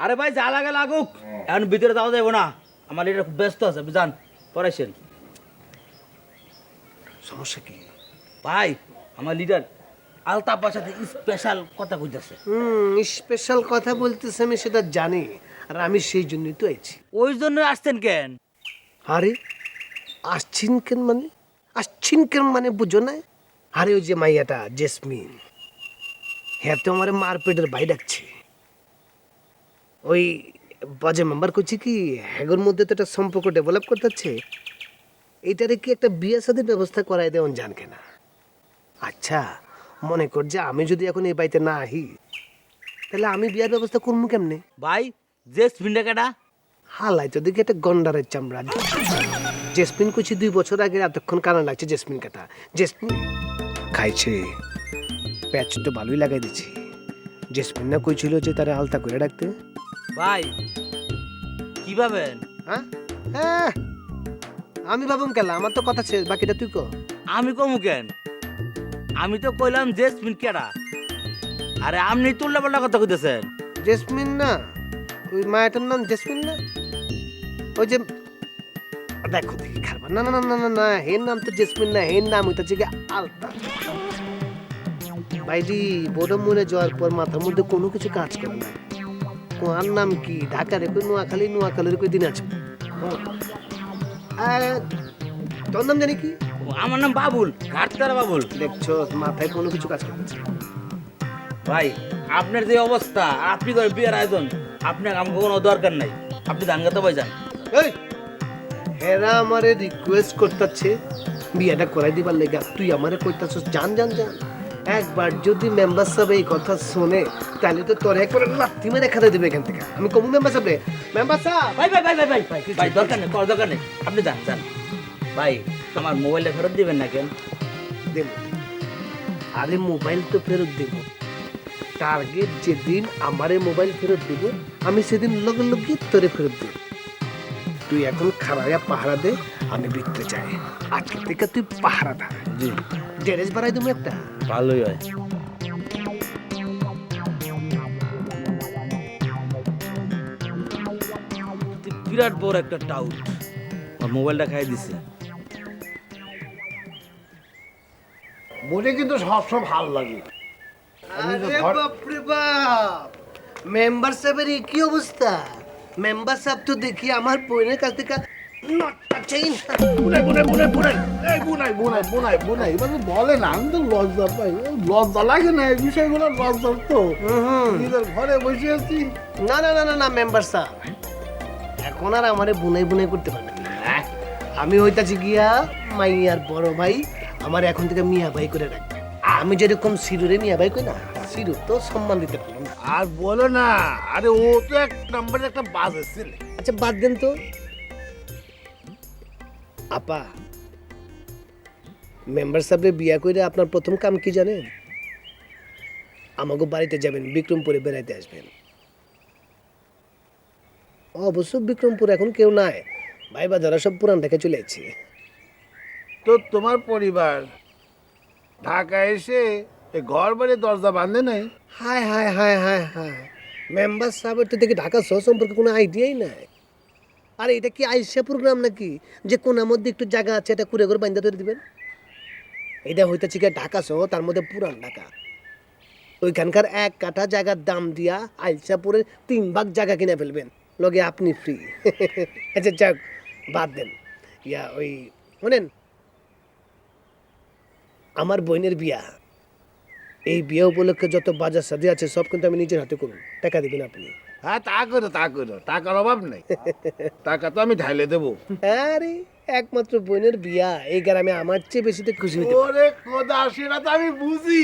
আরে ভাই যা লাগে লাগুক, এখন ভিতরে যাওয়া যাবে না, আমার লিডার খুব ব্যস্ত আছে, আপনি যান, পরে আসেন। সমস্যা কি ভাই? আমার লিডার আলতাফার সাথে স্পেশাল কথা কইতেছে। স্পেশাল কথা বলতেছে, আমি সেটা জানি, আর আমি সেই জন্যই তো আইছি। ওই জন্য আসছেন কেন? আরে আসছেন কেন মানে বুঝো না? আরে ওই যে মাইয়াটা জেসমিন, হ্যাঁ তো আমার মারপেটের ভাই ডাকছে। ওই বাজে মেম্বার করছি কি হ্যাগোর মধ্যে তো একটা সম্পর্ক ডেভেলপ করতেছে, এইটারে কি একটা বিয়ে সাথে ব্যবস্থা করাই দেওয়ান জান কেনা? আচ্ছা মনে কর যে আমি যদি এখন এই বাড়িতে না আহি, তাহলে আমি বিয়ার ব্যবস্থা করবো কেমনে? ভাই জেসমিন টাকাটা হালাই তো দেখি একটা গন্ডারের চামড়া। জেসমিন কুচি 2 বছর আগে এতক্ষণ কারণ লাগছে জেসমিন কাটা। জেসমিন খাইছে, প্যাচ তো ভালোই লাগাই দিছি। জেসমিন না কইছিল যে তারা আলতা করে রাখতে। ভাই কি ভাবেন? হ্যাঁ হ্যাঁ আমি ভাবুম কেলা, আমার তো কথা শেষ, বাকিটা তুই কর। আমি কমু কেন? আমি তো কইলাম জেসমিন কেডা, আরে আপনি তুল্লা পাল্টা কথা কইতেছেন। জেসমিন না, ওই মায়াটার নাম জেসমিন না, ওই যে দেখো দেখি খাবার। না না না না না না, হের নাম তো জেসমিন না, হের নাম হইতাছে কি আলতা। ভাইজি বড় মরে যাওয়ার পর মাথার মধ্যে কোনো কিছু কাজ করে না। ওর নাম কি? ঢাকার কই নোয়াখালী, নোয়াখালীর কই দিন আছে। তোর নাম জানি কি? আমার নাম বাবুল, ঘাটতারা বাবুল। দেখছো মাথায় কোনো কিছু কাজ করছে। ভাই আপনার যে অবস্থা, আপনি করে বিয়ের আয়োজন, আপনার আমাকে কোনো দরকার নাই, আপনি ধান গাতে পাই যান। এই হেরা আমারে রিকোয়েস্ট করতেছে বিয়েটা করাই দিবার লেগে, তুই আমারে কইতাছস জান জান জান। একবার যদি মেম্বার সাহেব এই কথা শুনে তাহলে তো তোর একবার লাথি মেরে খেতে দিবে এখান থেকে। আমি কমু মেম্বার সাহেব রে, মেম্বার সাহেব ভাই ভাই ভাই ভাই ভাই ভাই দরকার নেই, দরকার নেই, আপনি যান যান। ভাই আমার মোবাইলটা ফেরত দিবেন না কেন? দেব। আরে মোবাইল তো ফেরত দেব, টার্গেট যেদিন আমারে মোবাইল ফেরত দিব আমি সেদিন লগে লগে তোরে ফেরত দেব। তুই এখন খাড়াইয়া পাহারা দে, আমি বিকতে চাই। আজকে থেকে তুই পাহারা দা। জি ড্রেস বাড়াই দেবো একটা। ভালোই হয়। বিরাট বড় একটা টাউট, আর মোবাইলটা খাই দিছে। মনে কিন্তু সবসময় ভালো লাগে। আরে বাপরে বাপ, মেম্বার সাহেবের কি অবস্থা? মেম্বার সাহেব তো দেখি আমার বোনের কাছ থেকে নটটা চেইন বুনাই বুনাই বুনাই বুনাই এই বুনাই বুনাই বুনাই বুনাই এবার বলে না, আমি তো লজ্জা পাই। লজ্জা লাগে না এই বিষয়গুলো, লজ্জা তো নিজের ঘরে বসে আছি। না না না না না মেম্বার সাহেব এখন আর আমারে বুনাই বুনাই করতে পারবেন না। আমি হইতাছি গিয়া মাইয়ার বড় ভাই, আমার এখন থেকে মিয়া ভাই করে রাখবে। আমি যেরকম সিরুরে মিয়া ভাই কই না, সিরু তো সম্মান দিতে পারলো না। আর বলো না, আরে ও তো এক নম্বরের একটা বাজে ছেলে। আচ্ছা বাদ দেন তো আপা, মেম্বার সাহেবের বিয়া কইরা আপনার প্রথম কাম কি জানেন? আমাকে বাড়িতে যাবেন, বিক্রমপুরে বেড়াইতে আসবেন। অবশ্য বিক্রমপুর এখন কেউ নাই, ভাই বাজারা সব পুরান ঢাকা চলে যাচ্ছে। তো তোমার পরিবার ঢাকা এসে এই ঘর বাড়ি দরজা বাঁধে নাই? হায় হায় হায় হায় হায়, মেম্বার সাহেবের তো দেখি ঢাকা শহর সম্পর্কে কোনো আইডিয়াই নাই। আর এটা কি আইসা প্রোগ্রাম নাকি যে কোনার মধ্যে একটু জায়গা আছে এটা কুড়ে করে বান্ধা ধরে দিবেন? এটা হইতেছে কি ঢাকা শহর, তার মধ্যে পুরান ঢাকা। ওইখানকার 1 কাঠা জায়গার দাম দিয়া আইসাপুরের 3 ভাগ জায়গা কিনে ফেলবেন, লগে আপনি ফ্রি। আচ্ছা যাক বাদ দেন। ইয়া ওই শোনেন, আমার বোনের বিয়া, এই বিয়ে উপলক্ষে যত বাজার সাজি আছে সব কিন্তু আমি নিজের হাতে করব। টাকা দিবেন আপনি? হ্যাঁ তা করো তা করো, টাকার অভাব নেই, টাকা তো আমি ঢাইলে দেবো। আরে একমাত্র বোনের বিয়া, এই গ্রামে আমার চেয়ে বেশি তো খুশি হইতে পারে। ওরে খোদা, সেটা তো আমি বুঝি।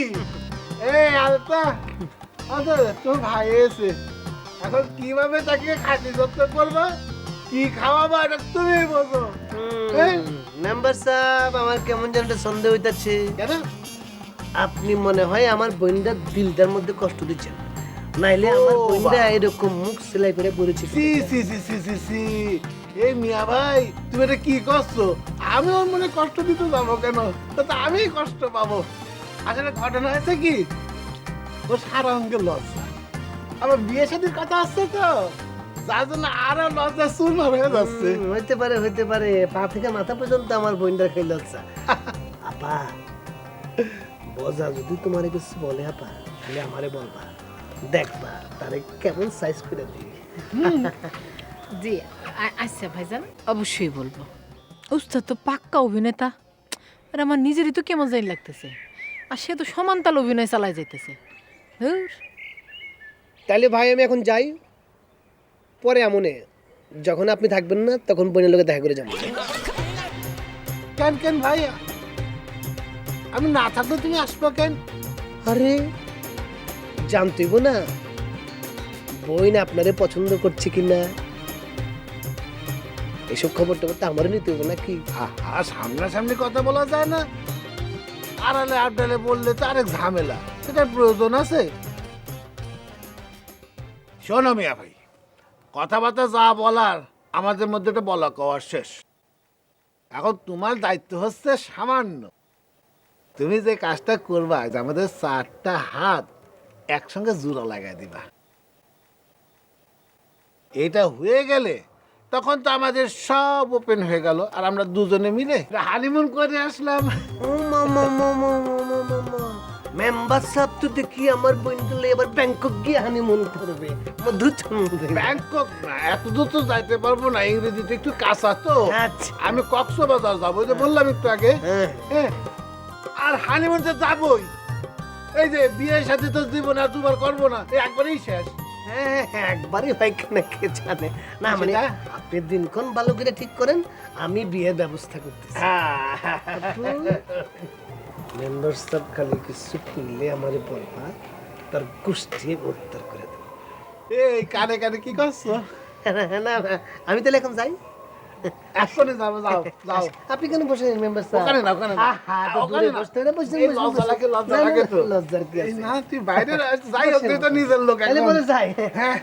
এই আলতা, আচ্ছা তোর ভাই এসে এখন কিভাবে তাকে খাতি যত্ন করবা, কি খাওয়াবা, এটা তুমি বোঝো। মেম্বার সাহেব আমার কেমন যেন একটা সন্দেহ হইতাছে। কেন? আপনি মনে হয় আমার বোনটা দিলটার মধ্যে কষ্ট দিচ্ছেন, নাইলে আমার বোনটা এরকম মুখ সেলাই করে পড়েছে। সি সি সি সি সি সি, এই মিয়া ভাই তুমি এটা কি করছো? আমি ওর মনে কষ্ট দিতে যাবো কেন? তো আমি কষ্ট পাবো। আসলে ঘটনা হয়েছে কি, ও সারা অঙ্গে লজ্জা, আমার বিয়ে শাদীর কথা আসছে তো, যার জন্য আরো লজ্জা শূন্য হয়ে যাচ্ছে। হইতে পারে হইতে পারে, পা থেকে মাথা পর্যন্ত আমার বোনটার খেয়ে লজ্জা। আপা বজা যদি তোমার কিছু বলে আপা, তাহলে আমারে বলবা, দেখবা তারে কেমন সাইজ করে দিই। জি আচ্ছা ভাইজান, অবশ্যই বলবো। উস্তাদ তো পাক্কা অভিনেতা, আর আমার নিজেরই তো কেমন জানি লাগতেছে, আর সে তো সমানতাল অভিনয় চালায় যাইতেছে। তাহলে ভাই আমি এখন যাই, পরে এমনে যখন আপনি থাকবেন না তখন বোনের লোকে দেখা করে যাবো। কেন কেন ভাই, আমি না থাকলে তুমি আসবো কেন? আরে জানতেইব না বোন আপনারে পছন্দ করছে কিনা, এসব খবর টবর তো আমারও নিতে হবে নাকি? আর সামনাসামনি কথা বলা যায় না, আড়ালে আড্ডালে বললে তো আরেক ঝামেলা, সেটার প্রয়োজন আছে? শোনো মিয়া ভাই, কথাবার্তা যা বলার আমাদের মধ্যে তো বলা কওয়ার শেষ। এখন তোমার দায়িত্ব হচ্ছে সামান্য, তুমি যে কাজটা করবা যে আমাদের 4টা হাত একসঙ্গে জোড়া লাগাই দিবা। এটা হয়ে গেলে তখন তো আমাদের সব ওপেন হয়ে গেল, আর আমরা দুজনে মিলে হানিমুন করে আসলাম। মেম্বার সাহেব তো দেখি আমার বোন তুলে এবার ব্যাংকক গিয়ে হানিমুন করবে, ব্যাংকক না, এত দূর তো যাইতে পারবো না, ইংরেজিতে একটু কাঁচা তো। আচ্ছা। আমি কক্সবাজার যাবো, ওই যে বললাম একটু আগে। হ্যাঁ, আর হানিমুন তো যাবোই, এই যে বিয়ের সাথে তো জীবন আর দুবার করবো না, এই একবারেই শেষ। হ্যাঁ একবারই হয় কেন কে জানে না, মানে আপনি দিনক্ষণ ভালো করে ঠিক করেন, আমি বিয়ের ব্যবস্থা করতেছি। মেম্বার সাহেব খালি কিছু করলে আমার বলবা, তার গোষ্ঠী উত্তর করে দেবো। এই কানে কানে কি করছো? না না, আমি তাহলে এখন যাই। এখনই যাবো, যাও যাও। আপনি কেন বসে মেম্বার সাহেব? ওখানে না, ওখানে না। দূরে বসতে হবে, বসে এই লজ্জা লাগে, লজ্জা লাগে তো। লজ্জার কি এই আছে? না, তুই বাইরে যাই হোক, তুই তো নিজের লোক তাহলে একদম। বলে যাই। হ্যাঁ,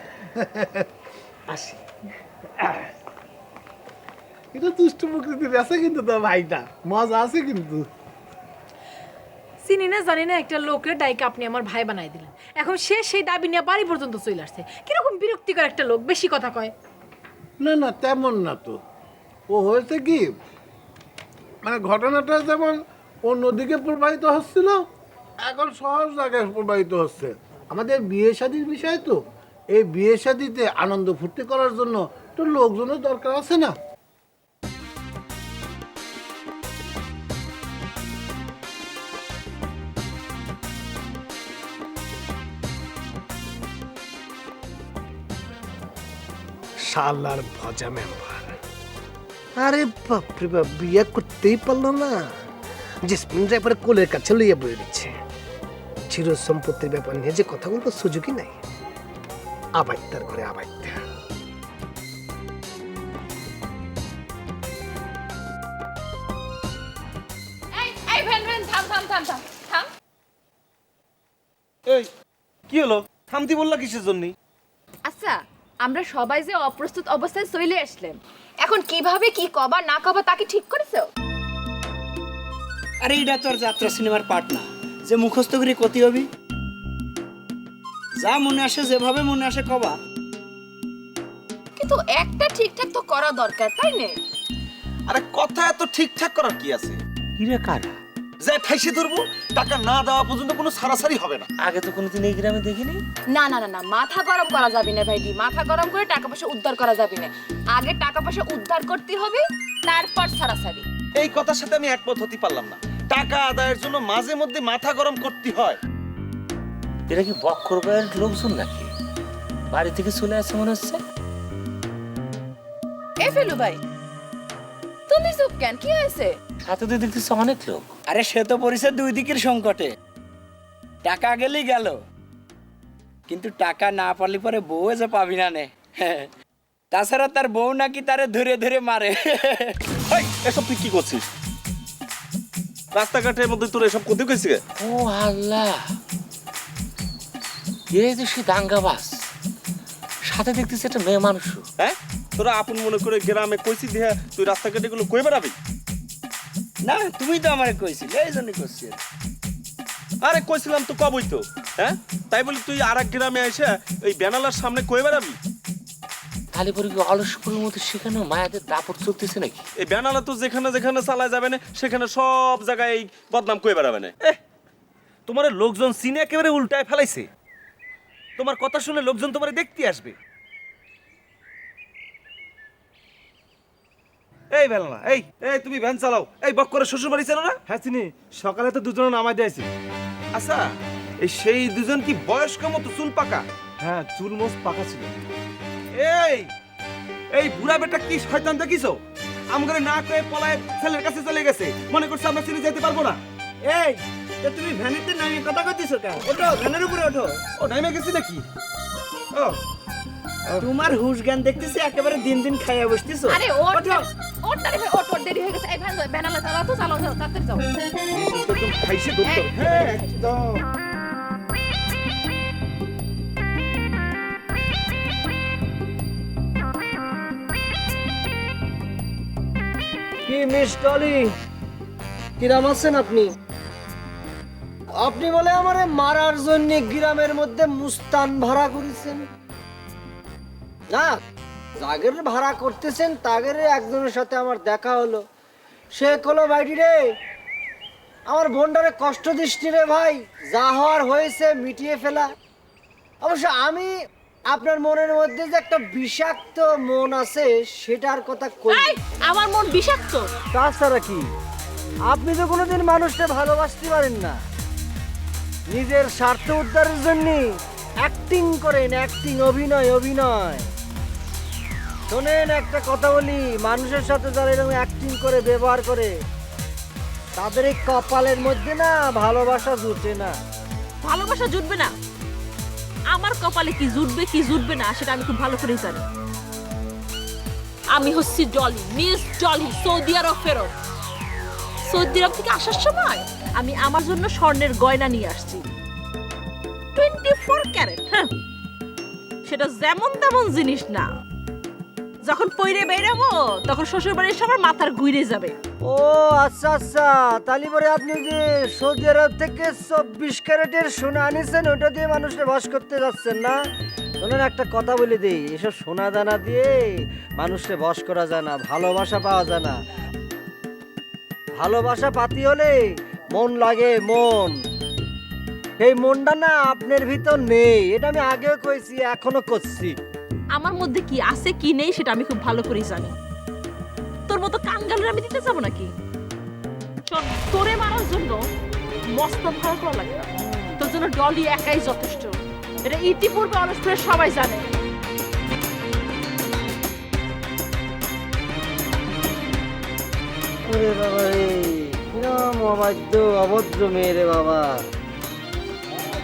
আসি। এটা দুষ্ট প্রকৃতির আছে কিন্তু, তো ভাইটা মজা আছে কিন্তু। চিনি না জানি না একটা লোকের ডাইকে আপনি আমার ভাই বানাই দিলেন, এখন সে সেই দাবি নিয়ে বাড়ি পর্যন্ত চলে আসছে। কিরকম বিরক্তিকর একটা লোক, বেশি কথা কয়। না না, তেমন না তো। ও হয়েছে কি, মানে ঘটনাটা যেমন অন্যদিকে প্রবাহিত হচ্ছিল, এখন সহজ জায়গায় প্রবাহিত হচ্ছে। আমাদের বিয়ে শাদীর বিষয় তো, এই বিয়ে শাদীতে আনন্দ ফুর্তি করার জন্য তো লোকজনের দরকার আছে না? শালার ভজা মেম্বার, আরে বাপরে বাপ, বিয়ে করতেই পারলো না, জেসমিন এবারে কোলের কাছে লইয়া বয়ে দিচ্ছে। চির সম্পত্তির ব্যাপার নিয়ে যে কথা বলবো সুযোগই নাই, আবাইতার ঘরে আবাইতা। এই ভ্যান ভ্যান থাম থাম থাম থাম থাম। এই কি হলো, থামতি বললা কিসের জন্য? আচ্ছা, আমরা সবাই যে অপ্রস্তুত অবস্থায় চলে আসলাম, এখন কিভাবে কি কবা না কবা তাকে ঠিক করেছো? আরে এটা তোর যাত্রা সিনেমার পার্ট না যে মুখস্থ করে কতি হবি, যা মনে আসে যেভাবে মনে আসে কবা। কিন্তু একটা ঠিকঠাক তো করা দরকার, তাই না? আরে কথা এত ঠিকঠাক করার কি আছে? কিরে কারা? যে ঠাইসে ধরবো, টাকা না দেওয়া পর্যন্ত কোনো সারাসারি হবে না। আগে তো কোনোদিন এই গ্রামে দেখিনি। না না না না, মাথা গরম করা যাবে না ভাইডি, মাথা গরম করে টাকা পয়সা উদ্ধার করা যাবে না। আগে টাকা পয়সা উদ্ধার করতে হবে, তারপর সারাসারি। এই কথার সাথে আমি একমত হতে পারলাম না। টাকা আদায়ের জন্য মাঝে মধ্যে মাথা গরম করতে হয়। এরা কি বক্কর ভাইয়ের লোকজন নাকি? বাড়ি থেকে চলে আসছে মনে হচ্ছে। এ ফেলু ভাই, তুমি চুপ কেন, কি হয়েছে? সাথে তো দেখতেছি অনেক লোক। আরে সে তো পড়েছে দুই দিকের সংকটে, টাকা গেলেই গেল, কিন্তু টাকা না পারলে পরে বউ যে পাবি না নে। তাছাড়া তার বউ নাকি তারে ধরে ধরে মারে। এই, এসব তুই কি করছিস? রাস্তাঘাটের মধ্যে তোর এসব করতে গেছিস? ও আল্লাহ, এই যে সে দাঙ্গাবাজ, সাথে দেখতেছি একটা মেয়ে মানুষ। হ্যাঁ, তোরা আপন মনে করে গ্রামে কইছি দেয়া তুই রাস্তাঘাটে গুলো কই বেড়াবি? না তুমি তো আমারে কইছিলে, এই জন্যই করছি। আরে কইছিলাম তো কবই তো, হ্যাঁ? তাই বলি তুই আর এক গ্রামে এসে এই বেনালার সামনে কই বেড়াবি? খালি পরে কি অলসপুরের মতো সেখানেও মায়াদের দাপট চলতেছে নাকি? এই বেনালা তো যেখানে যেখানে চালায় যাবে না, সেখানে সব জায়গায় এই বদনাম কই বেড়াবে না। তোমার লোকজন চিনে একেবারে উল্টায় ফেলাইছে। তোমার কথা শুনে লোকজন তোমারে দেখতে আসবে। এই বেলানা, এই এই তুমি ভ্যান চালাও। এই বক্করের শ্বশুর বাড়ি চেনো না? হ্যাঁ চিনি, সকালে তো দুজনে নামাই দিয়েছি। আচ্ছা, এই সেই দুজন কি বয়স্ক মতো চুল পাকা? হ্যাঁ, চুল মোজ পাকা ছিল। এই এই বুড়া বেটা কি শয়তান দেখিছো? আমাদের না কয়ে পলায় ছেলের কাছে চলে গেছে, মনে করছে আমরা চিনে যেতে পারবো না। এই তুমি ভ্যানেতে নামে কথা কইতেছো কেন? ওঠো, ভ্যানের উপরে ওঠো। ও নামে গেছি নাকি? ও তোমার হুশ জ্ঞান দেখতেছি একেবারে দিন দিন খাইয়া বসতেছো। আরে ওর দেরি হয়ে গেছে। এই ভ্যান আলা চালাও তো, চালাও তাড়াতাড়ি যাও। একদম খাইছে দত্ত। হ্যাঁ একদম। কি মিস ডলি, কিরাম আছেন আপনি? আপনি বলে আমারে মারার জন্য গ্রামের মধ্যে মুস্তান ভাড়া করেছেন না? জাগের ভাড়া করতেছেন তাগের একজনের সাথে আমার দেখা হলো। সে কলো বাইটি রে, আমার বোনটারে কষ্ট দৃষ্টি রে ভাই, যা হওয়ার হয়েছে মিটিয়ে ফেলা। অবশ্য আমি আপনার মনের মধ্যে যে একটা বিষাক্ত মন আছে সেটার কথা কই। আমার মন বিষাক্ত? তাছাড়া কি, আপনি তো কোনোদিন মানুষকে ভালোবাসতে পারেন না, নিজের স্বার্থ উদ্ধারের জন্য অ্যাক্টিং করেন, অ্যাক্টিং, অভিনয়। শোনেন একটা কথা বলি, মানুষের সাথে যারা এরকম অ্যাক্টিং করে ব্যবহার করে তাদের এই কপালের মধ্যে না ভালোবাসা জুটে না। ভালোবাসা জুটবে না? আমার কপালে কি জুটবে কি জুটবে না সেটা আমি খুব ভালো করে জানি। আমি হচ্ছি ডলি, মিস ডলি, সৌদি আরব ফেরত। সৌদি আরব থেকে আসার সময় আমি আমার জন্য স্বর্ণের গয়না নিয়ে আসছি, 24 ক্যারেট। হ্যাঁ, সেটা যেমন তেমন জিনিস না। যখন পইরে বেরাবো তখন শ্বশুর বাড়ির সবার মাথার ঘুরে যাবে। ও আচ্ছা, তাহলে পরে আপনি যে সৌদি আরব থেকে 24 ক্যারেটের সোনা আনিছেন ওটা দিয়ে মানুষকে বশ করতে যাচ্ছেন না? শোনেন একটা কথা বলে দিই, এসব সোনা দানা দিয়ে মানুষকে বশ করা যায় না, ভালোবাসা পাওয়া যায় না। ভালোবাসা পাতি হলে মন লাগে, মন। এই মনটা না আপনার ভিতর নেই, এটা আমি আগেও কইছি, এখনো করছি। আমার মধ্যে কি আছে কি নেই সেটা আমি খুব ভালো করে জানি। তোর মতো কাঙ্গালের আমি দিতে যাবো নাকি? শোন, তোরে মারার জন্য মস্ত ভালো করা লাগে না, তোর জন্য ডলি একাই যথেষ্ট। এটা ইতিপূর্বে অনুষ্ঠানে সবাই জানে। ওরে বাবা রে, কিরম অবাধ্য অভদ্র মেয়ে রে বাবা।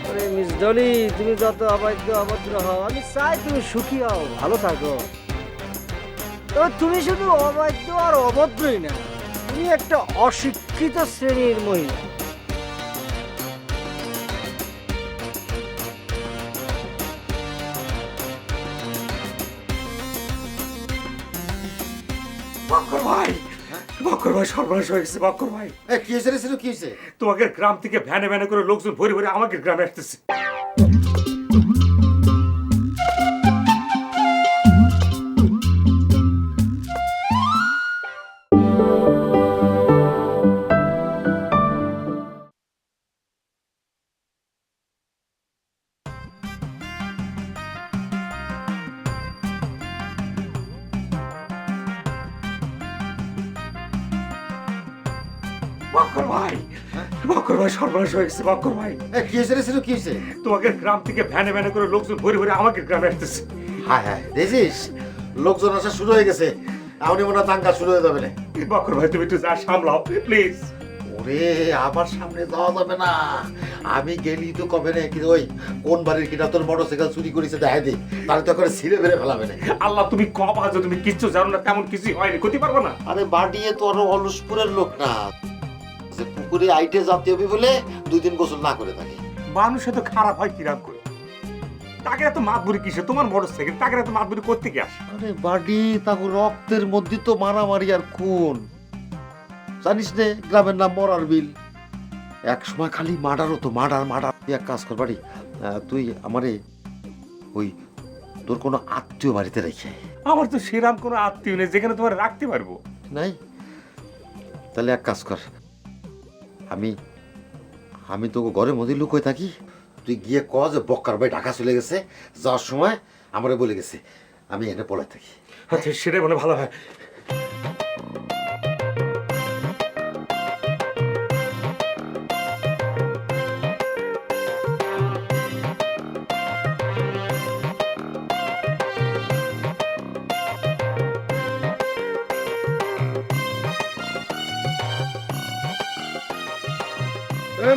ওরে মিস ডলি, তুমি যত অবাধ্য অভদ্র হও, আমি চাই তুমি সুখী হও, ভালো থাকো। তবে তুমি শুধু অবাধ্য আর অভদ্রই না, তুমি একটা অশিক্ষিত শ্রেণীর মহিলা। বক্কর ভাই, বক্কর ভাই, সর্বনাশ হয়ে গেছে বক্কর ভাই। কি হয়েছে রে? কি হয়েছে? তোমাকে গ্রাম থেকে ভ্যানে ভ্যানে করে লোকজন ভরে ভরে আমাকে গ্রামে আসতেছে। বক্কর ভাই, বক্কর ভাই, সর্বনাশ হয়ে গেছে বক্কর ভাই। কি হয়েছে রে? কি হয়েছে? তোমাকে গ্রাম থেকে ভ্যানে ভ্যানে করে লোকজন ভরে ভরে আমাকে গ্রামে আসতেছে। হ্যাঁ, দেখছিস লোকজন আসা শুরু হয়ে গেছে, এমনই মনে হয় দাঙ্গা শুরু হয়ে যাবে না। বক্কর ভাই, তুমি একটু যা সামলাও প্লিজ। ওরে আমার সামনে যাওয়া যাবে না, আমি গেলি তো কবে না কি ওই কোন বাড়ির কিনা তোর মোটরসাইকেল চুরি করেছে দেখা দিই, তাহলে তো করে ছিঁড়ে বেড়ে ফেলাবে না। আল্লাহ, তুমি কব আছো, তুমি কিচ্ছু জানো না, তেমন কিছু হয়নি, করতে পারবো না। আরে বাড়িয়ে তো আরো অলসপুরের লোক না, যে পুকুরে আইটে জাতীয় বলে 2 দিন গোসল না করে থাকে। মানুষ এত খারাপ হয় কিরাম করে? তাকে এত মাতবুরি কিসে? তোমার মোটরসাইকেল, তাকে এত মাতবুরি করতে কি আসে? আরে বাড়ি তাকে রক্তের মধ্যে তো মারামারি আর খুন, জানিস নে গ্রামের নাম মরার বিল। এক সময় খালি মার্ডার হতো, মার্ডার। এক কাজ কর বাড়ি, তুই আমারে ওই তোর কোনো আত্মীয় বাড়িতে রেখে। আমার তো সেরাম কোনো আত্মীয় নেই যেখানে তোমার রাখতে পারবো। নাই? তাহলে এক কাজ কর, আমি তোকে ঘরের মধ্যে লুকোয় থাকি, তুই গিয়ে ক যে বক্কার ভাই ঢাকা চলে গেছে, যাওয়ার সময় আমারে বলে গেছে, আমি এনে পলাই থাকি। আচ্ছা, সেটাই মনে ভালো হয়।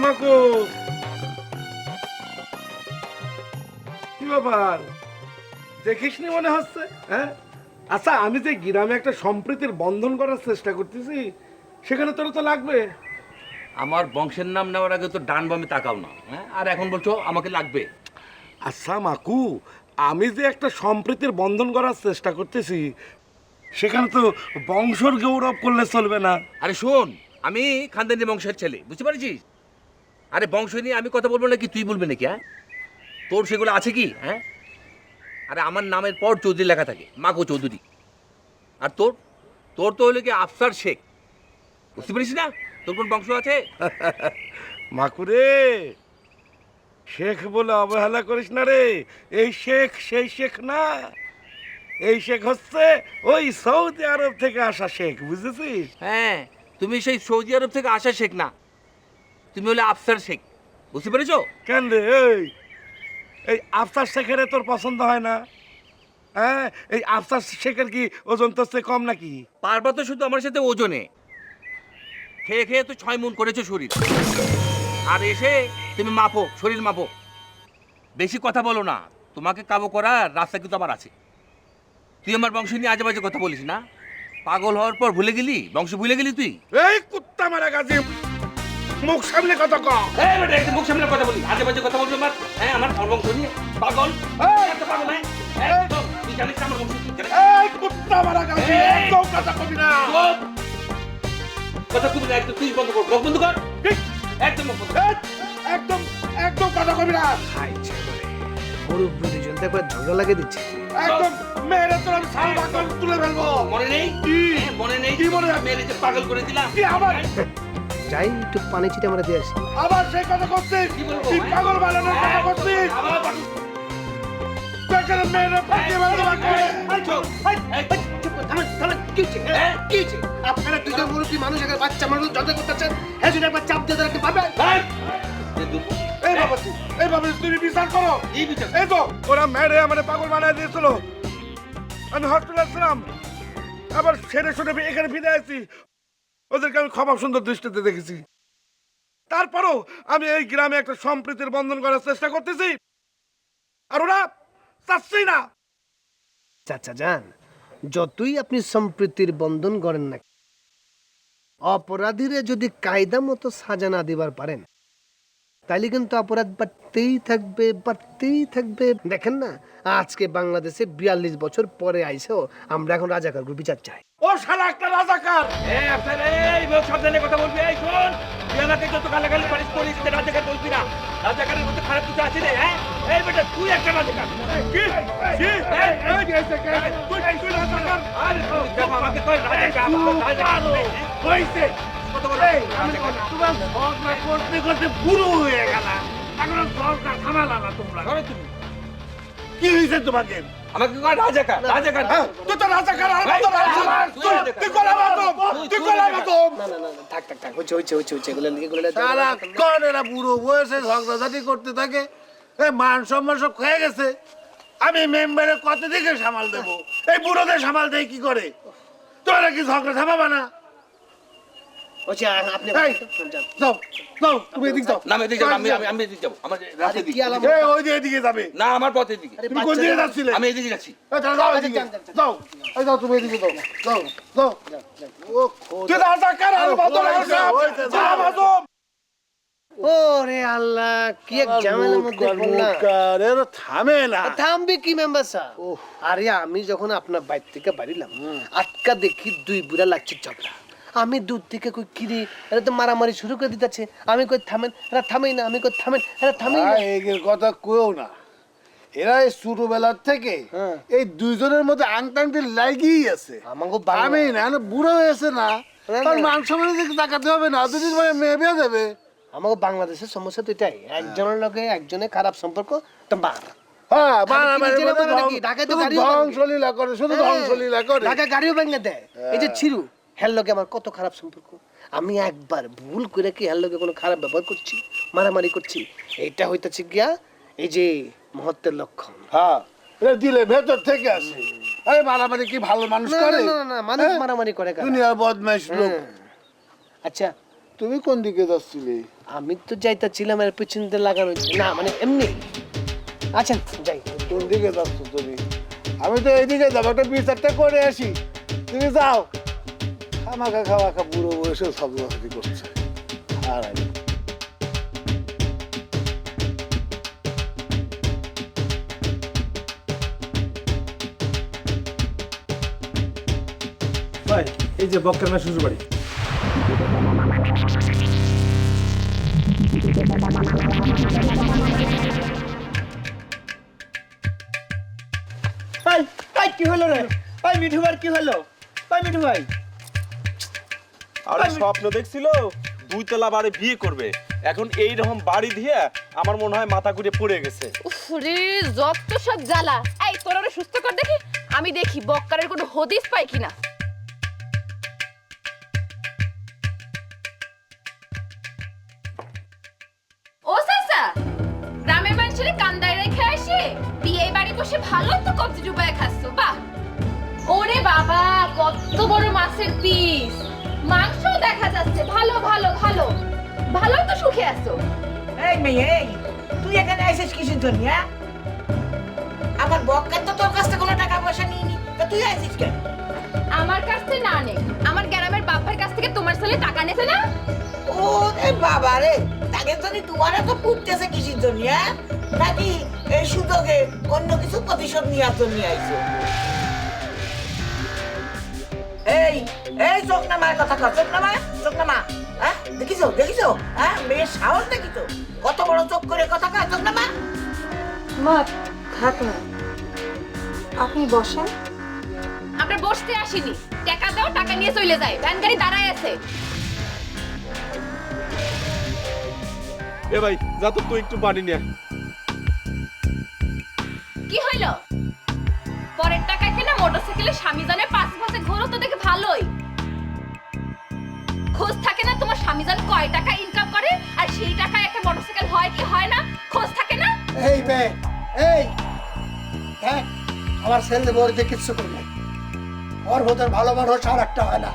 মাকু কি ব্যাপার দেখিসনি মনে হচ্ছে? হ্যাঁ আচ্ছা, আমি যে গ্রামে একটা সম্প্রীতির বন্ধন করার চেষ্টা করতেছি, সেখানে তোর তো লাগবে। আমার বংশের নাম নেওয়ার আগে তো ডান বামে তাকাও না, হ্যাঁ? আর এখন বলছো আমাকে লাগবে। আচ্ছা মাকু, আমি যে একটা সম্প্রীতির বন্ধন করার চেষ্টা করতেছি, সেখানে তো বংশর গৌরব করলে চলবে না। আরে শোন, আমি খানদানি বংশের ছেলে, বুঝতে পারছিস? আরে বংশ নিয়ে আমি কথা বলবো নাকি তুই বলবি নাকি? হ্যাঁ, তোর সেগুলো আছে কি? হ্যাঁ, আরে আমার নামের পর চৌধুরী লেখা থাকে, মাকু চৌধুরী। আর তোর তোর তো হলো কি আফসার শেখ, বুঝতে পারিস না? তোর কোন বংশ আছে? মাকুরে, শেখ বলে অবহেলা করিস না রে। এই শেখ সেই শেখ না, এই শেখ হচ্ছে ওই সৌদি আরব থেকে আসা শেখ, বুঝেছিস? হ্যাঁ, তুমি সেই সৌদি আরব থেকে আসা শেখ না, তুমি হলে আফসার শেখ, বুঝতে পেরেছো? কেন রে? এই আফসার শেখের তোর পছন্দ হয় না? হ্যাঁ, এই আফসার শেখের কি ওজন তোর চেয়ে কম নাকি? পারবা তো শুধু আমার সাথে ওজনে, খেয়ে খেয়ে তো 6 মণ করেছো শরীর, আর এসে তুমি মাপো, শরীর মাপো। বেশি কথা বলো না, তোমাকে কাবু করার রাস্তা কিন্তু আমার আছে। তুই আমার বংশ নিয়ে আজে বাজে কথা বলিস না। পাগল হওয়ার পর ভুলে গেলি, বংশ ভুলে গেলি তুই? এই কুত্তা মারা গাছে মুখ সামনে কথা কও। এই বেটা, একটু মুখ সামনে কথা বলি, আজে বাজে কথা বলবি আমার? হ্যাঁ, আমার বংশ নিয়ে পাগল? এত পাগল? হ্যাঁ, একদম। তুই জানিস না আমার বংশ কি? এই কুত্তা মারা গাছে একদম কথা কবি না। কথা কবি না, একদম। তুই বন্ধ কর, মুখ বন্ধ কর, একদম মুখ বন্ধ কর। একদম একদম কথা কবি না। খাইছে গরুর দুজন দেখো ঝগড়া লাগিয়ে দিচ্ছে। একদম মেরে তোর আমি সাল বাকল তুলে ফেলবো। মনে নেই? মনে নেই? কি মনে রাখ? মেরে যে পাগল করে দিলাম। কি আবার? যাই একটু পানি ছিটে আমরা দিয়ে আসি। আবার সেই কথা করছিস? তুই পাগল বানানোর কথা করছিস? বেকার মেরে ফাটিয়ে মারতে পারবে। আপনারা দুজন মুরব্বী মানুষ একটা বাচ্চা মানুষ ঝগড়া করতেছেন, হ্যাঁ যদি একবার চাপ দিয়ে তাদেরকে পাবে। এই বাবাজি, এই বাবাজি, তুমি বিচার করো। এই তো ওরা মেরে আমাদের পাগল বানিয়ে দিয়েছিল। আমি হসপিটাল ছিলাম, আবার সেরে শুনে এখানে ফিরে আসছি। ওদেরকে আমি ক্ষমা সুন্দর দৃষ্টিতে দেখেছি। তারপরও আমি এই গ্রামে একটা সম্প্রীতির বন্ধন করার চেষ্টা করতেছি, আর ওরা চাচ্ছি না। চাচা যান, যতই আপনি সম্প্রীতির বন্ধন করেন না, অপরাধীরে যদি কায়দা মতো সাজা না দিবার পারেন, তাইলে কিন্তু অপরাধ বাড়তেই থাকবে, বাড়তেই থাকবে। দেখেন না, আজকে বাংলাদেশে 42 বছর পরে আইসেও আমরা এখন রাজাকার গ্রুপ বিচার চাই। ও শালা একটা রাজাকার। এই আফসার, এই মুখ সাবধানে কথা বলবি। এই শোন, তুই আমাকে যত গালাগালি পারিস করিস, রাজাকার বলবি না। রাজাকারের মধ্যে খারাপ কিছু আছে রে? হ্যাঁ, এই বেটা তুই একটা রাজাকার। কি কি তুই রাজাকার? আরে তুই দেখো আমাকে কই রাজাকার হইছে কত বড় রাজাকার। তোমার ঝগড়া করতে করতে বুড়ো হয়ে গেল, এখন ঝগড়া থামালা না তোমরা। তুমি কি হয়েছে তোমাকে? আমাকে কই রাজাকার, রাজাকার। তুই তো রাজাকার, আর তো রাজাকার। তুই কলা মাতম, তুই কলা মাতম। না না না, থাক থাক থাক, হচ্ছে এগুলো সারা কোন এরা বুড়ো বয়সে ঝগড়াঝাটি করতে থাকে। এই মান সম্মান সব খেয়ে গেছে। আমি মেম্বারে কত দিকে সামাল দেবো? এই বুড়োদের সামাল দেয় কি করে? তোরা কি ঝগড়া থামাবা না? আপনি যাও যাও, তুমি এদিকে যাও। না, আমি এদিকে যাব, আমি এদিকে যাব। আমার রাস্তা দিকে। এই ওই যে এদিকে যাবে। না, আমার পথের দিকে। তুমি কোন দিকে যাচ্ছিলে? আমি এদিকে যাচ্ছি। এই তাহলে যাও এদিকে। যাও, এই যাও, তুমি এদিকে যাও। যাও যাও। ও তুই রাজাকার, আর বদল যা মাতম। ওরে আল্লাহ, কি এক ঝামেলার মধ্যে পড়লাম। এর থামে না। থামবে কি মেম্বার সাহেব? আরে আমি যখন আপনার বাইর থেকে বাড়িলাম, আটকা দেখি 2 বুড়া লাগছে ঝগড়া। আমি দূর থেকে কই কিরে, এরা তো মারামারি শুরু করে দিতেছে। আমি কই থামেন, এরা থামেই না। আমি কই থামেন, এরা থামেই না। এই কথা কইও না। এরা এই ছোটবেলার থেকে এই দুইজনের মধ্যে আংটাংটি লাগিয়েই আছে। আমি না বুড়ো হয়েছে না, তার মান সম্মানের দিকে তাকাতে হবে না। দুদিন পরে মেয়ে বিয়ে দেবে। আমাকে বাংলাদেশের সমস্যা তো এটাই, একজনের লগে একজনের খারাপ সম্পর্ক তো মার। হ্যাঁ, ধ্বংসলীলা করে, শুধু ধ্বংসলীলা করে। ঢাকা গাড়িও ভেঙে দেয়। এই যে ছিরু, হের লগে আমার কত খারাপ সম্পর্ক। আমি একবার ভুল করে কি হের লগে কোনো খারাপ ব্যবহার করছি, মারামারি করছি? এইটা হইতেছে গিয়া এই যে মহত্বের লক্ষণ। হ্যাঁ, এটা দিলে ভেতর থেকে আসে। আরে মারামারি কি ভালো মানুষ করে? না না না, মানুষ মারামারি করে কেন? দুনিয়ার বদমাইশ লোক। আচ্ছা, তুমি কোন দিকে যাচ্ছিলে? আমি তো যাইতাছিলাম এর পেছনতে লাগানো না, মানে এমনি। আচ্ছা যাই। কোন দিকে যাচ্ছ তুমি? আমি তো এইদিকে যাবো, একটা বিচারটা করে আসি। তুমি যাও। খামাখা খাওয়া বুড়ো বয়সে সাবধানি করছে। আর আমি ভাই এই যে বক্কার না শ্বশুর বাড়ি। ভাই ভাই কি হলো রে? ভাই মিঠু ভাই কি হলো? ভাই মিঠু ভাই আরে স্বপ্ন দেখছিল 2 তলা বাড়ি বিয়ে করবে, এখন এই রকম বাড়ি দিয়ে আমার মনে হয় মাথা ঘুরে পড়ে গেছে। উফরে যত সব জ্বালা। এই তোরা ওরে সুস্থ কর দেখি, আমি দেখি বক্কারের কোনো হদিস পাই কিনা। ও চাচা, গ্রামের মানুষের কান্দায় রেখে আসে বিয়ে বাড়ি বসে ভালো তো কবজি ডুবায় খাচ্ছ, বাহ। ওরে বাবা, কত বড় মাছের পিস, মাংস দেখা যাচ্ছে, ভালো ভালো ভালো, ভালো তো সুখে আছো। এই মেয়ে, এই তুই এখানে আইছিস কিসের জন্য? আমার বক্কার তো তোর কাছ থেকে কোনো টাকা পয়সা নিইনি, তা তুই আইছিস কেন? আমার কাছ থেকে না নে, আমার গ্রামের বাবার কাছ থেকে তোমার ছেলে টাকা নেছে না। ও রে বাবা রে, তাকে জানি তোমার এত পুড়তেছে কিসের জন্য? নাকি এই সুযোগে অন্য কিছু প্রতিশোধ নেওয়ার জন্য আইছো? এই এই চোখ নামায় কথা কর, চোখ নামা। হ্যাঁ দেখিছো হ্যাঁ, মেয়ের সাহস দেখিছো? কত বড় চোখ করে কথা কয়, চোখ নামা। মা থাক না, আপনি বসেন। আমরা বসতে আসিনি, টাকা দাও, টাকা নিয়ে চলে যায়, ভ্যান গাড়ি দাঁড়ায় আছে। এ ভাই যা তো তুই একটু পানি নিয়ে। কি হইল? পরের টাকা কিনা মোটরসাইকেলে স্বামী জানে 5 বছর ঘোরো তো দেখে ভালোই। খোঁজ থাকে না তোমার স্বামী জান কয় টাকা ইনকাম করে, আর সেই টাকায় একটা মোটরসাইকেল হয় কি হয় না, খোঁজ থাকে না। এই বে, এই দেখ, আমার ছেলে বলতে কিচ্ছু করে নাই। ওর ভোটের ভালো মানুষ আর একটা হয় না।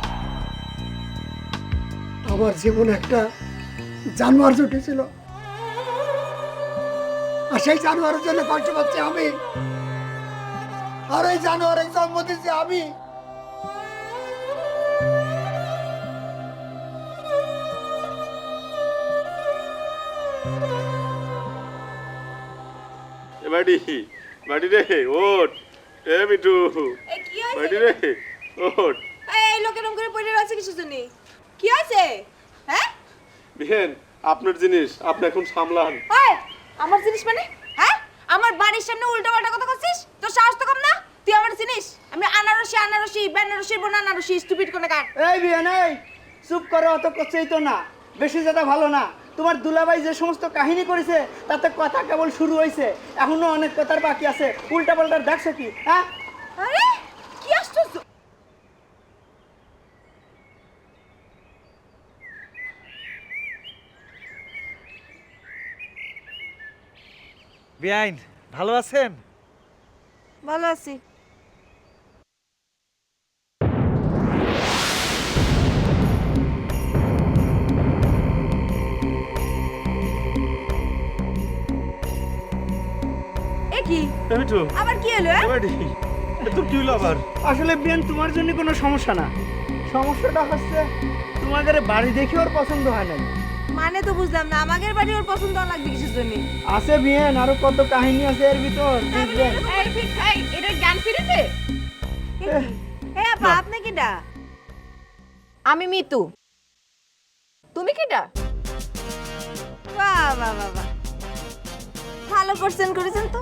আমার জীবনে একটা জানোয়ার জুটেছিল, আর সেই জানোয়ারের জন্য কষ্ট পাচ্ছি আমি, আর এই জানোয়ারের জন্ম দিচ্ছি আমি। এ বাড়ি বাড়ি রে ওঠ, এ মিঠু এই কি হইছে? বাড়ি রে ওঠ। এই লোক এরকম করে পড়ে আছে কিছু জন্য? কি আছে? হ্যাঁ? বিহেন আপনার জিনিস আপনি এখন সামলান। ওই, আমার জিনিস মানে? হ্যাঁ? আমার বাড়ির সামনে উল্টাপাল্টা কথা কইছিস? তোর সাহস তো কম না? তুই আমার জিনিস? আমি আনারসি বেনারসি বনারসি স্টুপিড কোন কাট। এই বিয়ান, এই চুপ করো, অত করছেই তো না, বেশি যেটা ভালো না। তোমার দুলাভাই যে সমস্ত কাহিনী করেছে তাতে কথা কেবল শুরু হয়েছে, এখনো অনেক কথার বাকি আছে। উল্টা পাল্টার দেখছো কি? হ্যাঁ, আরে কি আশ্চর্য! বিয়াইন ভালো আছেন? ভালো আছি। এ কি? মিঠু আবার কি হলো? এ বাড়ি তোর কি হলো আবার? আসলে বিয়ান তোমার জন্য কোনো সমস্যা না, সমস্যাটা হচ্ছে তোমাদের বাড়ি দেখে ওর পছন্দ হয় নাই। মানে তো বুঝলাম না, আমাদের বাড়ি ওর পছন্দ লাগবে কিসের জন্য? আছে বিয়ান, আরো কত কাহিনী আছে এর ভিতর, বুঝলেন? এই ঠিক, এই এটা জ্ঞান ফিরেছে। এই আপা, আপনি কিডা? আমি মিতু। তুমি কিডা? বাহ বাহ বাহ বাহ, ভালো কোশ্চেন করেছেন তো।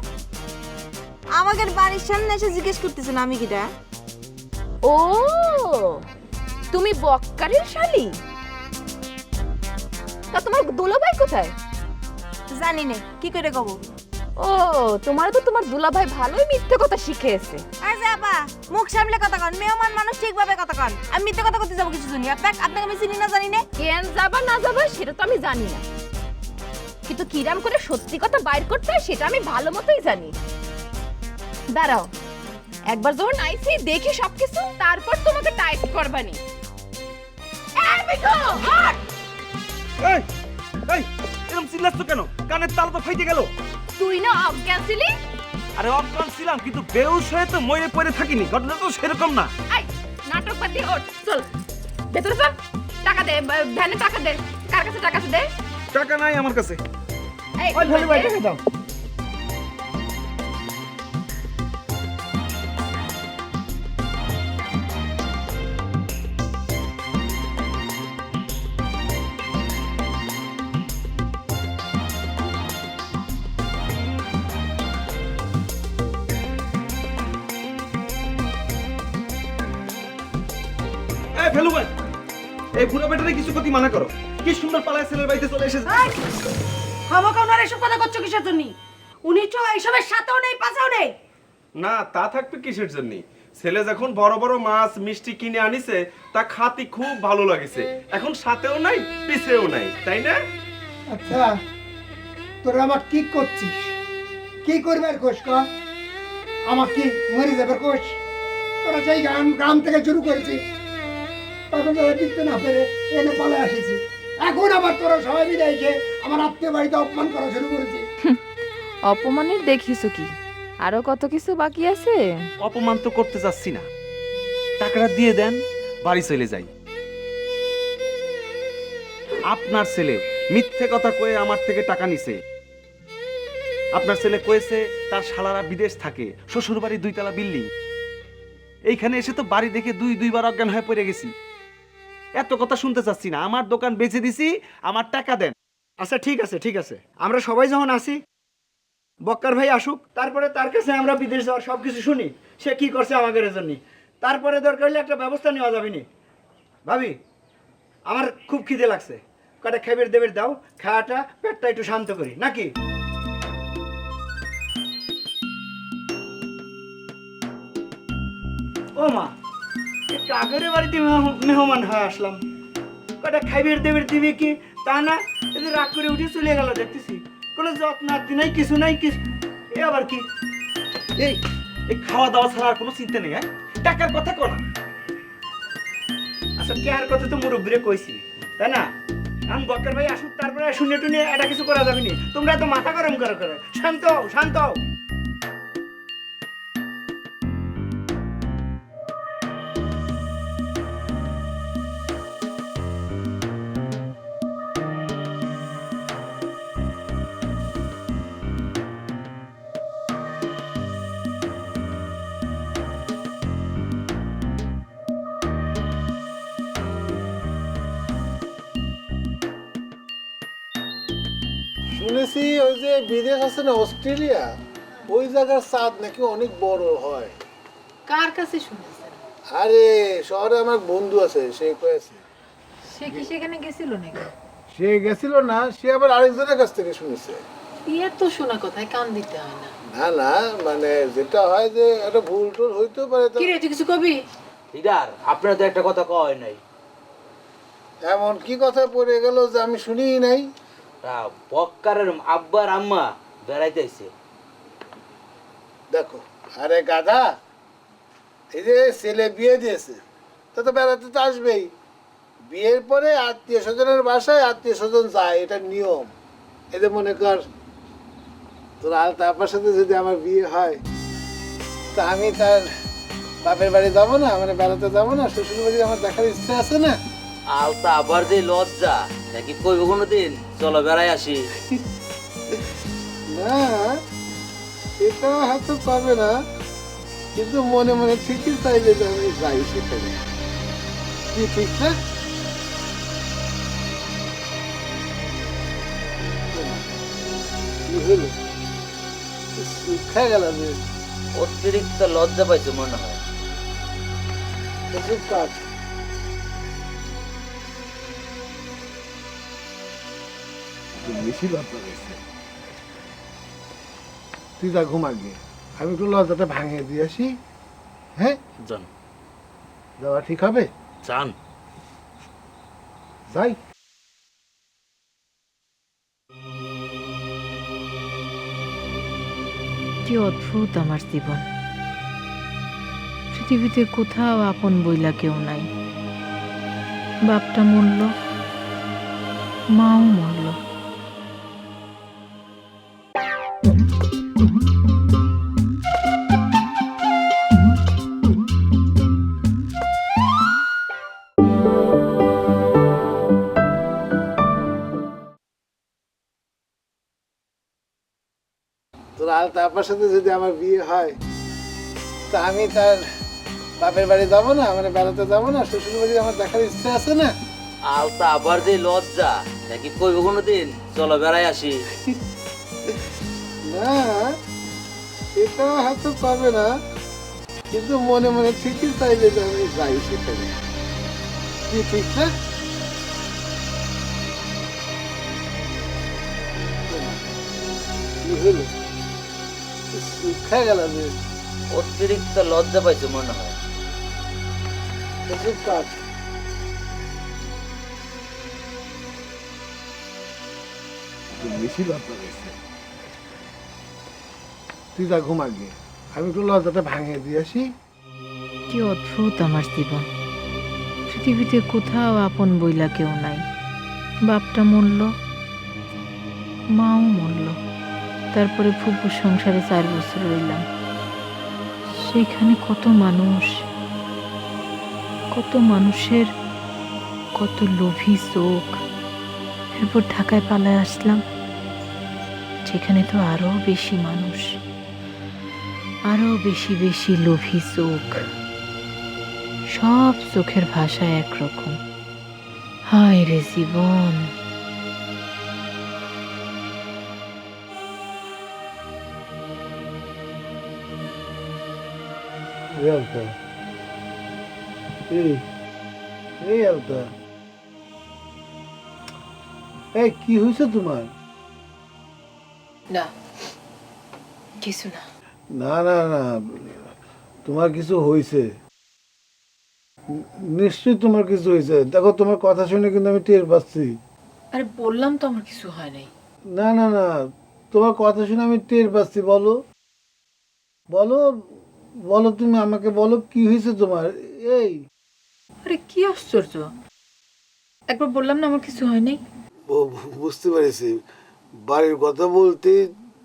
আমাদের বাড়ির সামনে এসে জিজ্ঞেস করতেছেন আমি কিডা? ও, তুমি বক্কারের শালি? তা তোমার দুলাভাই কোথায়? জানি না, কি করে কব? ও, তোমার তো তোমার দুলাভাই ভালোই মিথ্যে কথা শিখেছে। আচ্ছা আপা, মুখ সামলে কথা কন, মেহমান মানুষ ঠিকভাবে কথা কন। আমি মিথ্যে কথা করতে যাবো কিছু জন্য? আপনাকে আমি চিনি না জানি না। কেন যাবা না যাবা সেটা তো আমি জানি না, কিন্তু কিরাম করে সত্যি কথা বাইর করতে হয় সেটা আমি ভালো মতোই জানি। দাঁড়াও, একবার যখন আইছি দেখি সবকিছু, তারপর তোমাকে টাইট করবানি। এই মিঠু, হট! এই এই এরকম চিল্লাচ্ছ কেন? কানের তালা তো ফাইটে গেল। তুই না অজ্ঞান ছিলি? আরে অজ্ঞান ছিলাম, কিন্তু বেহুশ হয়ে তো মরে পড়ে থাকিনি। ঘটনা তো সেরকম না। এই নাটক বাদ দিয়ে ওঠ, চল ভেতরে চল। টাকা দে, ভ্যানে টাকা দে। কার কাছে টাকা আছে দে। টাকা নাই আমার কাছে। এই ওই ভালো ভাই টাকা দাও। এই ফেলু ভাই, এই বুড়া বেটারে কিছু প্রতি মানা করো। কি সুন্দর পালায় ছেলের বাড়িতে চলে এসেছে। খামাকা ওনার এসব কথা করছো কিসের জন্য? উনি তো এইসবের সাথেও নেই, পাশেও নেই। না, তা থাকবে কিসের জন্য? ছেলে যখন বড় বড় মাছ মিষ্টি কিনে আনিছে তা খাতি খুব ভালো লাগেছে। এখন সাথেও নাই পিছেও নাই, তাই না? আচ্ছা, তোরা আমার কি করছিস? কি করবার কোষ কর? আমার কি মরে যাবার কোষ? তোরা সেই গ্রাম থেকে শুরু করেছিস, তখন তোরা টিকতে না পেরে এনে পালে আসেছি। এখন আবার তোরা সবাই মিলে এসে আমার আত্মীয় বাড়িতে অপমান করা শুরু করেছিস। অপমানের দেখিস কি? আরো কত কিছু বাকি আছে। অপমান তো করতে যাচ্ছি না, টাকাটা দিয়ে দেন, বাড়ি চলে যাই। আপনার ছেলে মিথ্যে কথা কয়ে আমার থেকে টাকা নিছে। আপনার ছেলে কয়েছে তার শালারা বিদেশ থাকে, শ্বশুর বাড়ি 2 তলা বিল্ডিং। এইখানে এসে তো বাড়ি দেখে দুইবার অজ্ঞান হয়ে পড়ে গেছি। এত কথা শুনতে চাচ্ছি না, আমার দোকান বেচে দিছি, আমার টাকা দেন। আচ্ছা ঠিক আছে, ঠিক আছে, আমরা সবাই যখন আসি, বক্কার ভাই আসুক, তারপরে তার কাছে আমরা বিদেশ যাওয়ার সব কিছু শুনি, সে কি করছে আমাদের জন্য। তারপরে দরকার হলে একটা ব্যবস্থা নেওয়া যাবে নি। ভাবি, আমার খুব খিদে লাগছে, কটা খেবের দেবের দাও, খাওয়াটা পেটটা একটু শান্ত করি নাকি। ও মা, কাকের বাড়িতে মেহমান হয়ে আসলাম, কটা খাইবের দেবের দিবে কি তা না, এদের রাগ করে উঠে চলে গেল। দেখতেছি কোনো যত্ন আত্মি নাই, কিছু নাই, কিছু এ আবার কি? এই এই খাওয়া দাওয়া ছাড়া আর কোনো চিন্তা নেই। টাকার কথা কোনা। আচ্ছা, টাকার কথা তো মুরব্বীরে কইছি, তাই না? আমি বক্কর ভাই আসুক, তারপরে শুনে টুনে এটা কিছু করা যাবে না। তোমরা তো মাথা গরম করে করে। শান্ত হও, শান্ত হও। শুনেছি ওই যে বিদেশ আছে না, অস্ট্রেলিয়া, ওই জায়গার চাঁদ নাকি অনেক বড় হয়। কার কাছে শুনেছেন? আরে শহরে আমার বন্ধু আছে, সে কয়েছে। সে কি সেখানে গেছিল নাকি? সে গেছিল না, সে আবার আরেকজনের কাছ থেকে শুনেছে। ইয়ে তো শোনা কথায় কান দিতে হয় না। না না, মানে যেটা হয় যে একটা ভুল টুল হইতেও পারে। কি রে, তুই কিছু কবি? লিডার, আপনার তো একটা কথা কয় নাই। এমন কি কথা পড়ে গেল যে আমি শুনিই নাই? বক্কারের আব্বার আম্মা বেড়াইতেছে। দেখো, আরে গাধা, এই যে ছেলে বিয়ে দিয়েছে, তা তো বেড়াতে তো আসবেই। বিয়ের পরে আত্মীয় স্বজনের বাসায় আত্মীয় স্বজন যায়, এটা নিয়ম। এদের মনে কর তোর আলতা আপার সাথে যদি আমার বিয়ে হয়, তা আমি তার বাপের বাড়ি যাবো না, মানে বেড়াতে যাবো না, শ্বশুর বাড়ি আমার দেখার ইচ্ছা আছে না। আলতা আবার যে লজ্জা নাকি কইব কোনোদিন চলো বেড়াই আসি। না, সেটা হয়তো পাবে না, কিন্তু মনে মনে ঠিকই চাইবে যে আমি যাই সেখানে। কি ঠিক না? কি হলো, শিক্ষা গেল যে অতিরিক্ত লজ্জা পাইছে মনে হয়। কাজ বেশি লজ্জা পেয়েছে। তুই যা ঘুমা গিয়ে, আমি একটু লজ্জাটা ভাঙিয়ে দিয়ে আসি। হ্যাঁ, জান যাওয়া ঠিক হবে? জান যাই। কি অদ্ভুত আমার জীবন। পৃথিবীতে কোথাও আপন বইলা কেউ নাই। বাপটা মরল, মাও মরল। তোর আলতা আপার সাথে যদি আমার বিয়ে হয় তা আমি তার বাপের বাড়ি যাবো না, মানে বেড়াতে যাবো না, শ্বশুর বাড়ি আমার দেখার ইচ্ছে আছে না। আলতা আবার যে লজ্জা নাকি কইব কোনোদিন চলো বেড়াই আসি। না এটা হয়তো পাবে না, কিন্তু মনে মনে ঠিকই চাইলে যে আমি যাই সেখানে। কি ঠিক না? কি হলো? শিক্ষা গেল যে অতিরিক্ত লজ্জা পাইছো মনে হয়। চুপ কর। বেশি লজ্জা পেয়েছে। তুই যা ঘুমা গিয়ে, আমি একটু লজ্জাটা ভাঙিয়ে দিয়ে আসি। কি অদ্ভুত আমার জীবন। পৃথিবীতে কোথাও আপন বইলা কেউ নাই। বাপটা মরল, মাও মরল, তারপরে ফুপুর সংসারে 4 বছর রইলাম। সেখানে কত মানুষ, কত মানুষের কত লোভী চোখ। এরপর ঢাকায় পালায় আসলাম, সেখানে তো আরো বেশি মানুষ, আরো বেশি বেশি লোভী চোখ। সব চোখের ভাষা একরকম। হায় রে জীবন। আলতা, এই আলতা, এই কি হয়েছে তোমার? না কিছু না। না না না, তোমার কিছু হয়েছে, নিশ্চয়ই তোমার কিছু হয়েছে। দেখো তোমার কথা শুনে কিন্তু আমি টের পাচ্ছি। আরে বললাম তো আমার কিছু হয় নাই। না না না, তোমার কথা শুনে আমি টের পাচ্ছি। বলো বলো বলো, তুমি আমাকে বলো কি হয়েছে তোমার। এই আরে কি আশ্চর্য, একবার বললাম না আমার কিছু হয় নাই। বুঝতে পেরেছি, বাড়ির কথা বলতে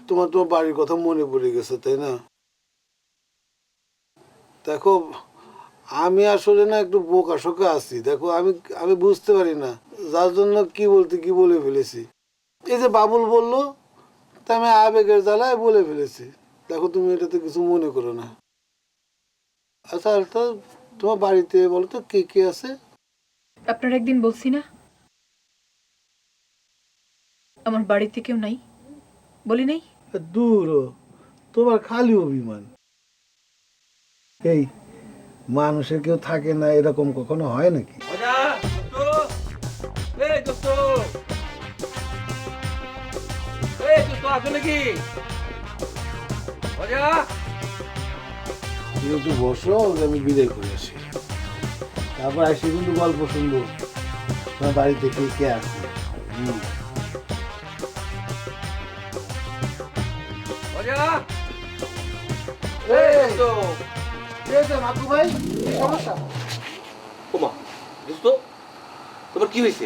তোমার তোমার বাড়ির কথা মনে পড়ে গেছে, তাই না? দেখো আমি আসলে না একটু বোকা শোকা আছি। দেখো আমি আমি বুঝতে পারি না, যার জন্য কি বলতে কি বলে ফেলেছি। এই যে বাবুল বললো, তা আমি আবেগের জ্বালায় বলে ফেলেছি। দেখো তুমি এটাতে কিছু মনে করো না। আচ্ছা আলতা, তোমার বাড়িতে বলো তো কে কে আছে? আপনার একদিন বলছি না আমার বাড়িতে কেউ নাই, বলি নাই? দূর, তোমার খালি অভিমান। এই মানুষের কেউ থাকে না এরকম কখনো হয় নাকি? তুমি একটু বসো, আমি বিদায় করে আসি, তারপর আসি কিন্তু গল্প শুনবো তোমার বাড়িতে কে কে আছে। মাকু ভাই, সমস্যা? ওমা দোস্ত, তোমার কি হয়েছে?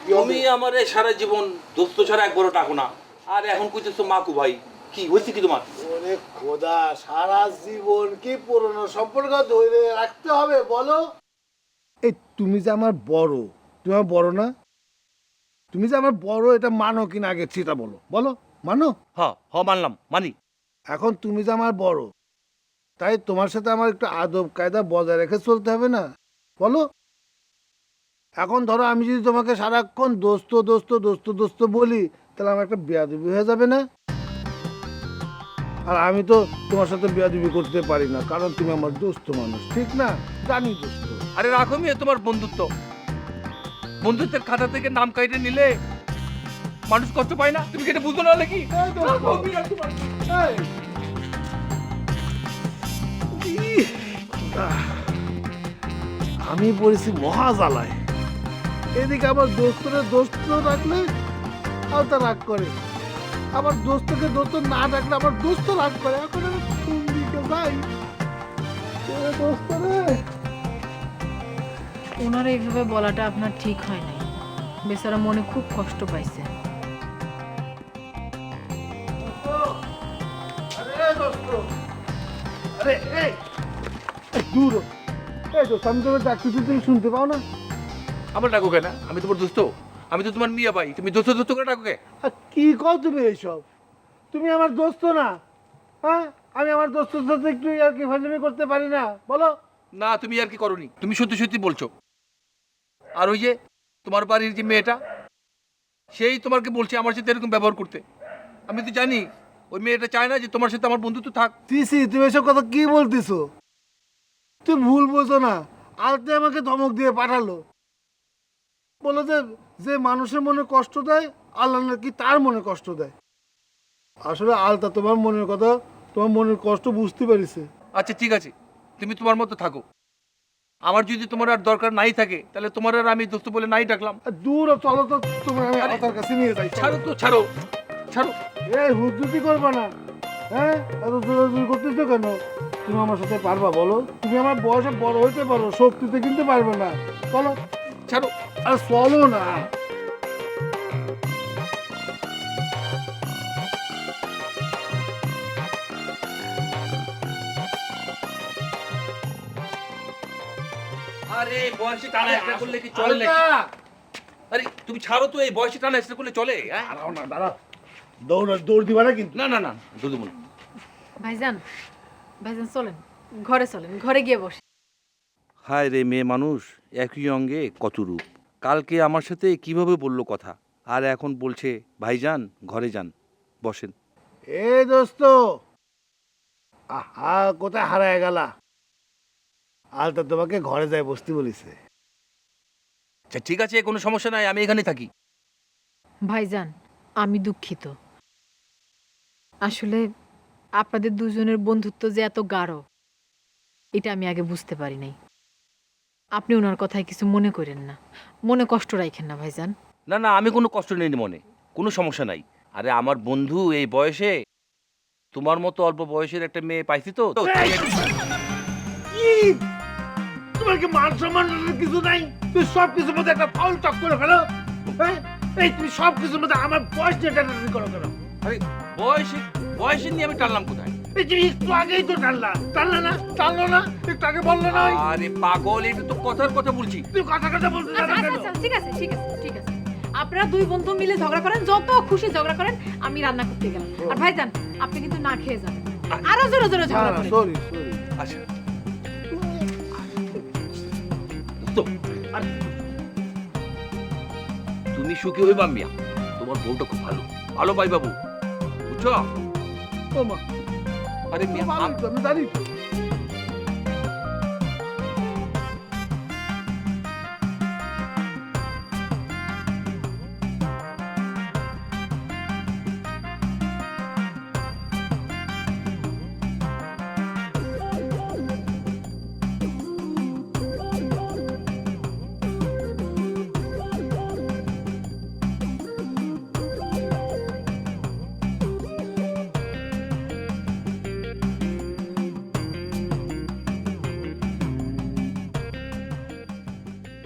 তুমি আমার সারা জীবন দোস্ত ছাড়া একবারও ডাকো না, আর এখন কইতেছো মাকু ভাই। কি হয়েছে কি তোমার? ওরে খোদা, সারা জীবন কি পুরনো সম্পর্ক ধরে রাখতে হবে বলো? এই তুমি যে আমার বড়, তুমি আমার বড় না? তুমি যে আমার বড় এটা মানো কিনা আগে সেটা বলো। বলো মানো? হ্যাঁ মানলাম, মানি। এখন তুমি যে আমার বড়, তাই তোমার সাথে আমার একটু আদব কায়দা বজায় রেখে চলতে হবে না? বলো। এখন ধরো আমি যদি তোমাকে সারাক্ষণ দোস্ত দোস্ত দোস্ত দোস্ত বলি, তাহলে আমার একটা বেয়াদবি হয়ে যাবে না? আর আমি তো তোমার সাথে বেয়াদবি করতে পারি না, কারণ তুমি আমার দোস্ত মানুষ, ঠিক না? জানি দোস্ত। আরে রাখো মিয়া তোমার বন্ধুত্ব। বন্ধুত্বের খাতা থেকে নাম কাইটে নিলে মানুষ কষ্ট পায় না? তুমি কি এটা বুঝো না নাকি? আমি পড়েছি মহাজালায়। এদিকে আমার দোস্তরে দোস্ত রাখলে আলতা রাগ করে, আবার দোস্তকে দোস্ত না ডাকলে আমার দোস্ত রাগ করে। এখন আমি কোন দিকে যাই? ওনারা এইভাবে বলাটা আপনার ঠিক হয় নাই। বেচারা মনে খুব কষ্ট পাইছে। আরে এই দূর এই তো আমি তোমার ডাকতেছি, তুমি শুনতে পাও না? আমার ডাকো কেন? আমি তোমার দোস্ত, আমি তো তোমার মিয়া ভাই, তুমি দোস্ত দোস্ত করে ডাকো কে? আর কি কও তুমি এইসব? তুমি আমার দোস্ত না? হ্যাঁ, আমি আমার দোস্তের সাথে একটু আর কি ফাজলামি করতে পারি না? বলো। না, তুমি আর কি করনি, তুমি সত্যি সত্যি বলছো। আর ওই যে তোমার বাড়ির যে মেয়েটা, সেই তোমাকে বলছে আমার সাথে এরকম ব্যবহার করতে। আমি তো জানি ওই মেয়েটা চায় না যে তোমার সাথে আমার বন্ধুত্ব থাক। তিসি, তুমি এসব কথা কি বলতেছো? তুমি ভুল বোঝো না। আলতে আমাকে ধমক দিয়ে পাঠালো, বলো যে যে মানুষের মনে কষ্ট দেয় আল্লাহ নাকি তার মনে কষ্ট দেয়। আসলে আলতা তোমার মনের কথা, তোমার মনের কষ্ট বুঝতে পারিছে। আচ্ছা ঠিক আছে, তুমি তোমার মতো থাকো। আমার যদি তোমার আর দরকার নাই থাকে তাহলে তোমার আর আমি দোস্ত বলে নাই ডাকলাম। দূর চলো তো, তোমার আমি আলতার কাছে নিয়ে যাই। ছাড়ো তো, ছাড়ো ছাড়ো। এই হুজুতি করবা না। হ্যাঁ, এত জোরাজুরি করতেছো কেন? তুমি আমার সাথে পারবা বলো? তুমি আমার বয়সে বড় হইতে পারো, শক্তিতে কিন্তু পারবে না। চলো। ছাড়ো। আর চলো না। আরে বয়সে টানা একটা করলে কি চলে নাকি? আরে তুমি ছাড়ো তো, এই বয়সে টানা একটা করলে চলে? দাঁড়াও না, দাঁড়াও। দৌড় দিবা না কিন্তু। না না না, দৌড় দেবো না। ভাইজান, ভাইজান চলেন ঘরে, চলেন ঘরে গিয়ে বসে। হায় রে মেয়ে মানুষ, একই অঙ্গে কত রূপ। কালকে আমার সাথে কিভাবে বললো কথা, আর এখন বলছে ভাইজান ঘরে যান, বসেন। এ দোস্ত, আহা কোথায় হারায় গেলা? আলতা তোমাকে ঘরে যায় বসতে বলেছে। আচ্ছা ঠিক আছে, কোনো সমস্যা নাই, আমি এখানে থাকি। ভাইজান আমি দুঃখিত, আসলে আপনাদের দুজনের বন্ধুত্ব যে এত গাঢ় এটা আমি আগে বুঝতে পারি নাই। আপনি ওনার কথায় কিছু মনে করেন না, মনে কষ্ট রাখেন না ভাইজান। না না, আমি কোনো কষ্ট নেই মনে, কোনো সমস্যা নাই। আরে আমার বন্ধু এই বয়সে তোমার মতো অল্প বয়সের একটা মেয়ে পাইছি তো তাই কি তোমার কি মান সম্মান কিছু নাই? তুই সব কিছুর মধ্যে একটা ফাউল টক করে ফেলো। হ্যাঁ, এই তুমি সব কিছুর মধ্যে আমার বয়স নিয়ে টানাটানি করো কেন? আরে বয়সে নিয়ে আমি টানলাম কোথায়? এই যে একটু আগেই তো টানলা না? টানলো না? একটু আগে বললো না? আরে পাগল, এটা তো কথার কথা বলছি। তুই কথা বলতে জানো কেন? ঠিক আছে ঠিক আছে ঠিক আছে, আপনারা দুই বন্ধু মিলে ঝগড়া করেন, যত খুশি ঝগড়া করেন, আমি রান্না করতে গেলাম। আর ভাইজান আপনি কিন্তু না খেয়ে যাবেন, আরো জোরে জোরে ঝগড়া করেন। সরি। আচ্ছা তো তুমি সুখী হইবা মিয়া, তোমার বউটা খুব ভালো, ভালো পাই বাবু, বুঝছো? আরে মিয়া আমি জানি তো।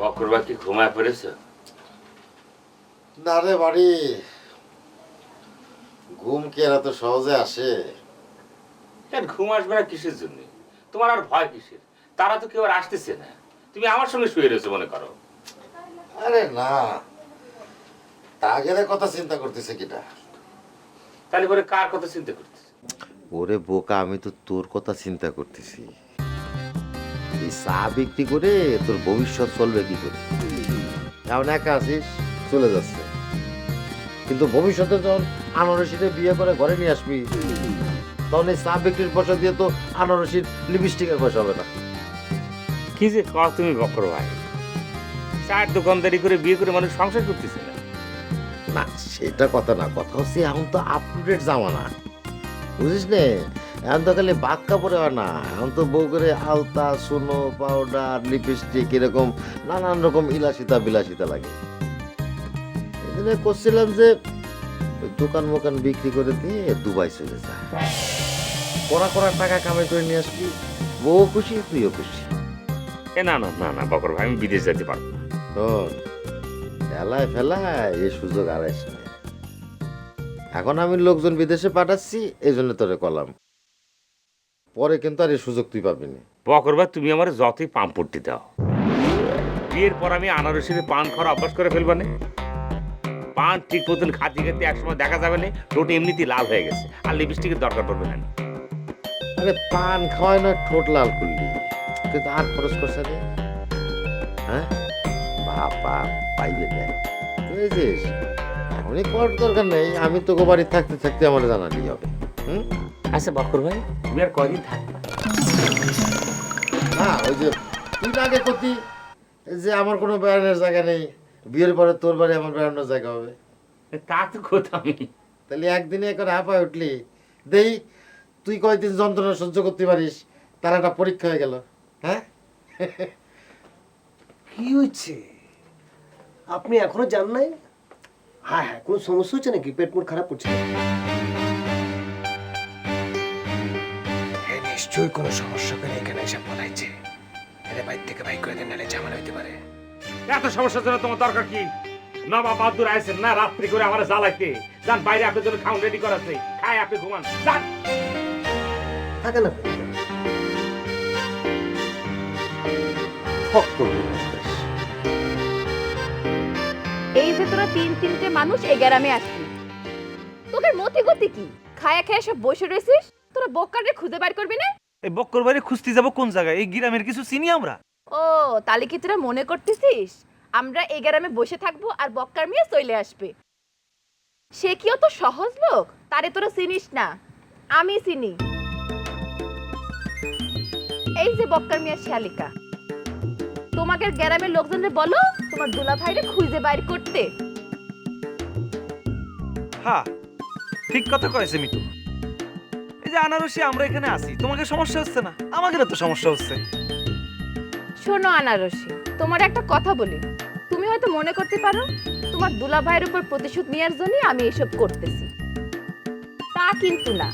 বকরবা কি ঘুমায় পড়েছ? না রে বাড়ি, ঘুম কি এত সহজে আসে? কেন ঘুম আসবে না কিসের জন্য? তোমার আর ভয় কিসের? তারা তো কেউ আর আসতেছে না, তুমি আমার সঙ্গে শুয়ে রয়েছো মনে করো। আরে না, তাগের কথা চিন্তা করতেছে কিটা? তাহলে পরে কার কথা চিন্তা করতেছে? ওরে বোকা, আমি তো তোর কথা চিন্তা করতেছি। এই চা বিক্রি করে তোর ভবিষ্যৎ চলবে কি করে? এখন একা আছিস, চলে যাচ্ছে, কিন্তু ভবিষ্যতে যখন আনারসিতে বিয়ে করে ঘরে নিয়ে আসবি, তখন এই চা বিক্রির পয়সা দিয়ে তো আনারসির লিপস্টিকের পয়সা হবে না। কি যে কর তুমি বকর ভাই, চার দোকানদারি করে বিয়ে করে মানুষ সংসার করতেছে না। না সেটা কথা না, কথা হচ্ছে এখন তো আপ টু ডেট জামানা, বুঝিস নে? এখন তো খালি বাদ কাপড়ে হয় না, এখন তো বউ করে আলতা, সোনো, পাউডার, লিপস্টিক এরকম নানান রকম বিলাসিতা লাগে। এই জন্য করছিলাম যে ওই দোকান মোকান বিক্রি করে দিয়ে দুবাই চলে যায়, কড়া টাকা কামাই করে নিয়ে আসবি, বউ খুশি তুইও খুশি। না না না না বকর ভাই, আমি বিদেশ যেতে পারবো না। শোন, হেলায় ফেলায় এই সুযোগ আর আসে না। এখন আমি লোকজন বিদেশে পাঠাচ্ছি, এই জন্য তোরে কলাম। পরে কিন্তু আর এই সুযোগ তুই পাবি না। বকর ভাই, তুমি আমার যতই পাম্পটি দাও, বিয়ের পর আমি আনারসের পান খাওয়ার অভ্যাস করে ফেলবা না। পান ঠিক মতন খাতে খাতে একসময় দেখা যাবে না ঠোঁট এমনিতেই লাল হয়ে গেছে, আর লিপস্টিকের দরকার পড়বে না। আরে পান খাওয়ায় না ঠোঁট লাল করলি, কিন্তু আর খরচ করছে রে। হ্যাঁ বাবা পাইলে দেখ বুঝেছিস, এখনই করার দরকার নেই। আমি তোকে বাড়ি থাকতে থাকতে আমার জানালি হবে। আচ্ছা বকর ভাই, তুমি আর কয়দিন থাকবা? না ওই যে তুই আগে করতি যে আমার কোনো বেড়ানোর জায়গা নেই, বিয়ের পরে তোর বাড়ি আমার বেড়ানোর জায়গা হবে। তা তো কথা আমি তাহলে একদিনে এখন হাঁপায় উঠলি, দেই তুই কয়দিন যন্ত্রণা সহ্য করতে পারিস, তার একটা পরীক্ষা হয়ে গেল। হ্যাঁ কি হয়েছে? আপনি এখনো জান নাই? হ্যাঁ হ্যাঁ, কোনো সমস্যা হচ্ছে নাকি? পেট মুট খারাপ করছে? নিশ্চয়ই কোনো সমস্যা করে এখানে এসে বলাইছে। এর বাইর থেকে বাইক করে দেন, নাহলে ঝামেলা হইতে পারে। এত সমস্যার জন্য তোমার দরকার কি? নবাব বাহাদুর আইছেন না রাত্রি করে আমার জ্বালাইতে। যান বাইরে আপনার জন্য খাউন রেডি করাছে, খাই আপনি ঘুমান। যান থাকেন না এই যে তোরা তিনটে মানুষ এই গ্রামে আসছিস, তোদের মতি গতি কি? খায়া খায়া সব বসে রয়েছিস, তোরা বক্কারে খুঁজে বের করবি না? এই বক্কর বাড়ি খুঁজতে যাব কোন জায়গায়? এই গ্রামের কিছু চিনি আমরা? ও তাহলে কি তোরা মনে করতেছিস আমরা এই গ্রামে বসে থাকবো আর বক্কার মিয়া চলে আসবে? সে কি অত সহজ লোক? তারে তোরা চিনিস না, আমি চিনি। এই যে বক্কার মিয়া শালিকা, তোমাকে গ্রামের লোকজনদের বলো তোমার দুলা ভাইরে খুঁজে বাইর করতে। হ্যাঁ ঠিক কথা কয়েছে মিতু। এই যে আনারসি, আমরা এখানে আসি, তোমাকে সমস্যা হচ্ছে না, আমাদেরও তো সমস্যা হচ্ছে। শোনো আনারসি, তোমার একটা কথা বলি। তুমি হয়তো মনে করতে পারো তোমার দুলা ভাইয়ের উপর প্রতিশোধ নেওয়ার জন্য আমি এসব করতেছি, তা কিন্তু না।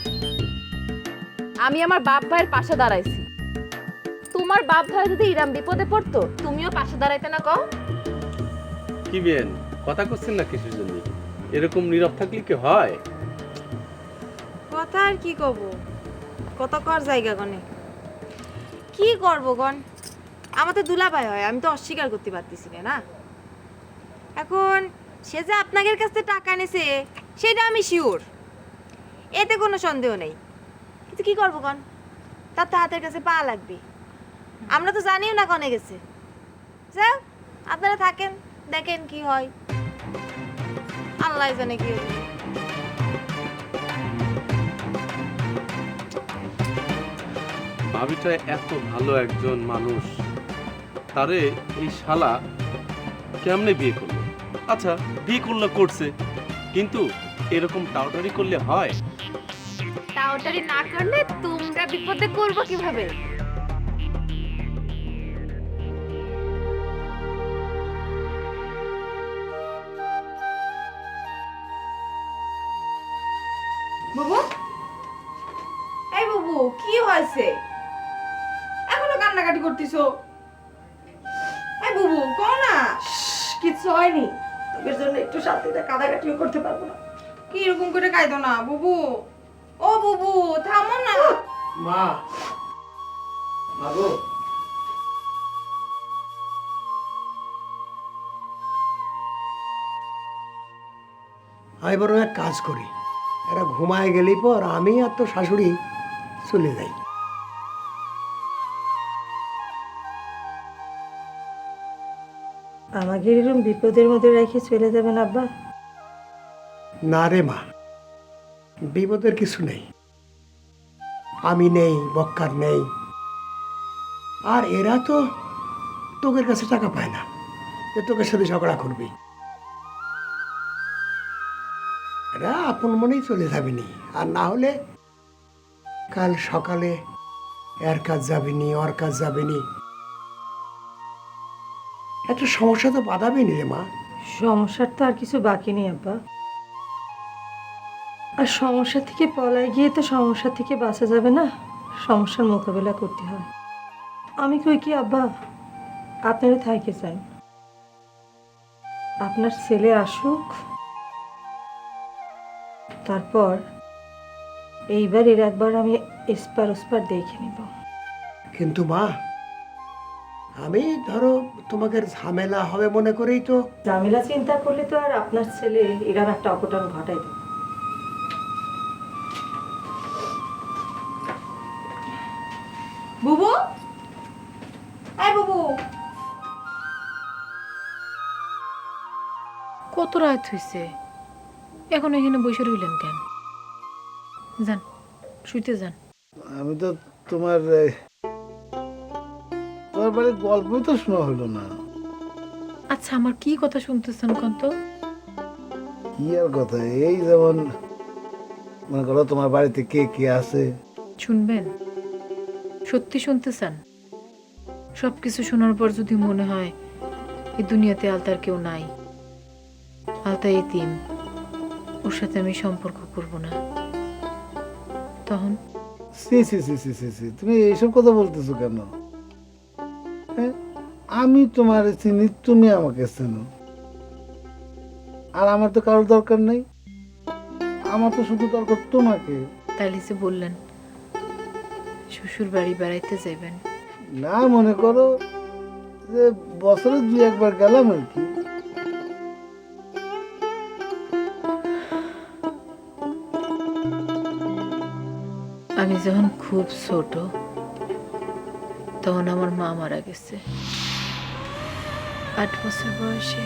আমি আমার বাপ ভাইয়ের পাশে দাঁড়াইছি। তোমার বাপ ভাই যদি ইরাম বিপদে পড়তো, তুমিও পাশে দাঁড়াইতে না? কও কি বেন কথা করছেন না কিসের জন্য? এরকম নীরব থাকলে কি হয়? কথা আর কি কব, কত কর জায়গা গনে কি করবো গন? আমার তো দুলাভাই হয়, আমি তো অস্বীকার করতে পারতেছি না। এখন সে যে আপনাদের কাছ থেকে টাকা নেছে সেটা আমি শিওর, এতে কোনো সন্দেহ নেই। কিন্তু কি করবো গন, তার তো হাতের কাছে পা লাগবে। আমরা তো জানিও না কনে গেছে। যাও আপনারা থাকেন, দেখেন কি হয়, আল্লাহ জানে কি হবে। ভাবিটা এত ভালো একজন মানুষ, তারে এই শালা কেমনে বিয়ে করলো? আচ্ছা বিয়ে করলো করছে, কিন্তু এরকম টাউটারি করলে হয়? টাউটারি না করলে তোমরা বিপদে করবো কিভাবে? বাবু, এই বাবু কি হয়েছে? এখনো কান্নাকাটি করতেছো? এই বাবু কও না। কিছু হয়নি, তোদের জন্য একটু শান্তিতে কাঁদাকাটিও করতে পারবো না। কি এরকম করে কাঁদো না বাবু। ও বাবু থামো না। মা, বাবু আমি বরং এক কাজ করি, এরা ঘুমায় গেলি পর আমি আর তো শাশুড়ি চলে যাই। আমাকে এরকম বিপদের মধ্যে রেখে চলে যাবেন আব্বা? না রে মা, বিপদের কিছু নেই। আমি নেই, বক্কার নেই, আর এরা তো তোকের কাছে টাকা পায় না যে তোকের সাথে ঝগড়া করবি। এরা আপন মনেই চলে যাবিনি, আর না হলে কাল সকালে এর কাজ যাবিনি, ওর কাজ যাবিনি, একটা সমস্যা তো বাঁধাবিনি রে মা। সমস্যার তো আর কিছু বাকি নেই আব্বা। আর সমস্যা থেকে পলায় গিয়ে তো সমস্যা থেকে বাঁচা যাবে না, সমস্যার মোকাবেলা করতে হয়। আমি কই কি আব্বা, আপনারা থাইকে চাই। আপনার ছেলে আসুক, তারপর এইবার একবার আমি এসপার ওসপার দেখে নিব। কিন্তু মা, আমি ধরো তোমাদের ঝামেলা হবে মনে করেই তো। ঝামেলা চিন্তা করলে তো আর আপনার ছেলে এরকম একটা অঘটন ঘটাই দেবে। বুবু, এই বুবু, কত রাত হইছে, এখন এখানে বসে রইলেন কেন? যান, শুইতে যান। আমি তো তোমার তোমার বাড়ির গল্পই তো শোনা হলো না। আচ্ছা, আমার কি কথা শুনতেছেন কত? কি আর কথা, এই যেমন মনে করো তোমার বাড়িতে কে কে আছে। শুনবেন? সত্যি শুনতে চান? সবকিছু শোনার পর যদি মনে হয় এই দুনিয়াতে আলতার কেউ নাই, আলতা এতিম, ওর সাথে আমি সম্পর্ক করব না, তখন? সি সি সি সি সি সি, তুমি এইসব কথা বলতেছো কেন? হ্যাঁ, আমি তোমার চিনি, তুমি আমাকে চেনো, আর আমার তো কারোর দরকার নেই, আমার তো শুধু দরকার তোমাকে। তাইলে যে বললেন শ্বশুর বাড়ি বেড়াইতে যাইবেন, না মনে করো যে বছরে 2-1 গেলাম আর কি। আমি যখন খুব ছোট তখন আমার মা মারা গেছে। 8 বছর বয়সে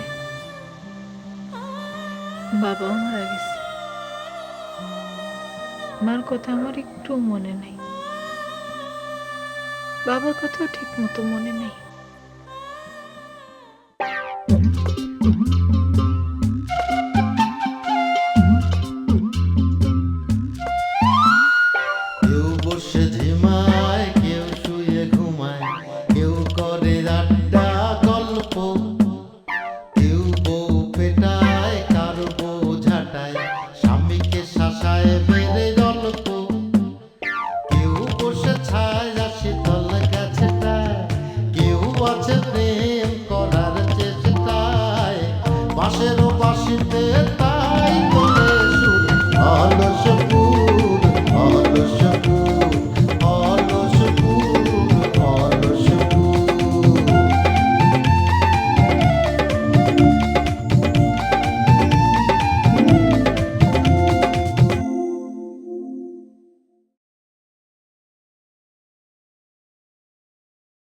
বাবাও মারা গেছে। মার কথা আমার একটু মনে নেই, বাবার কথাও ঠিক মতো মনে নেই।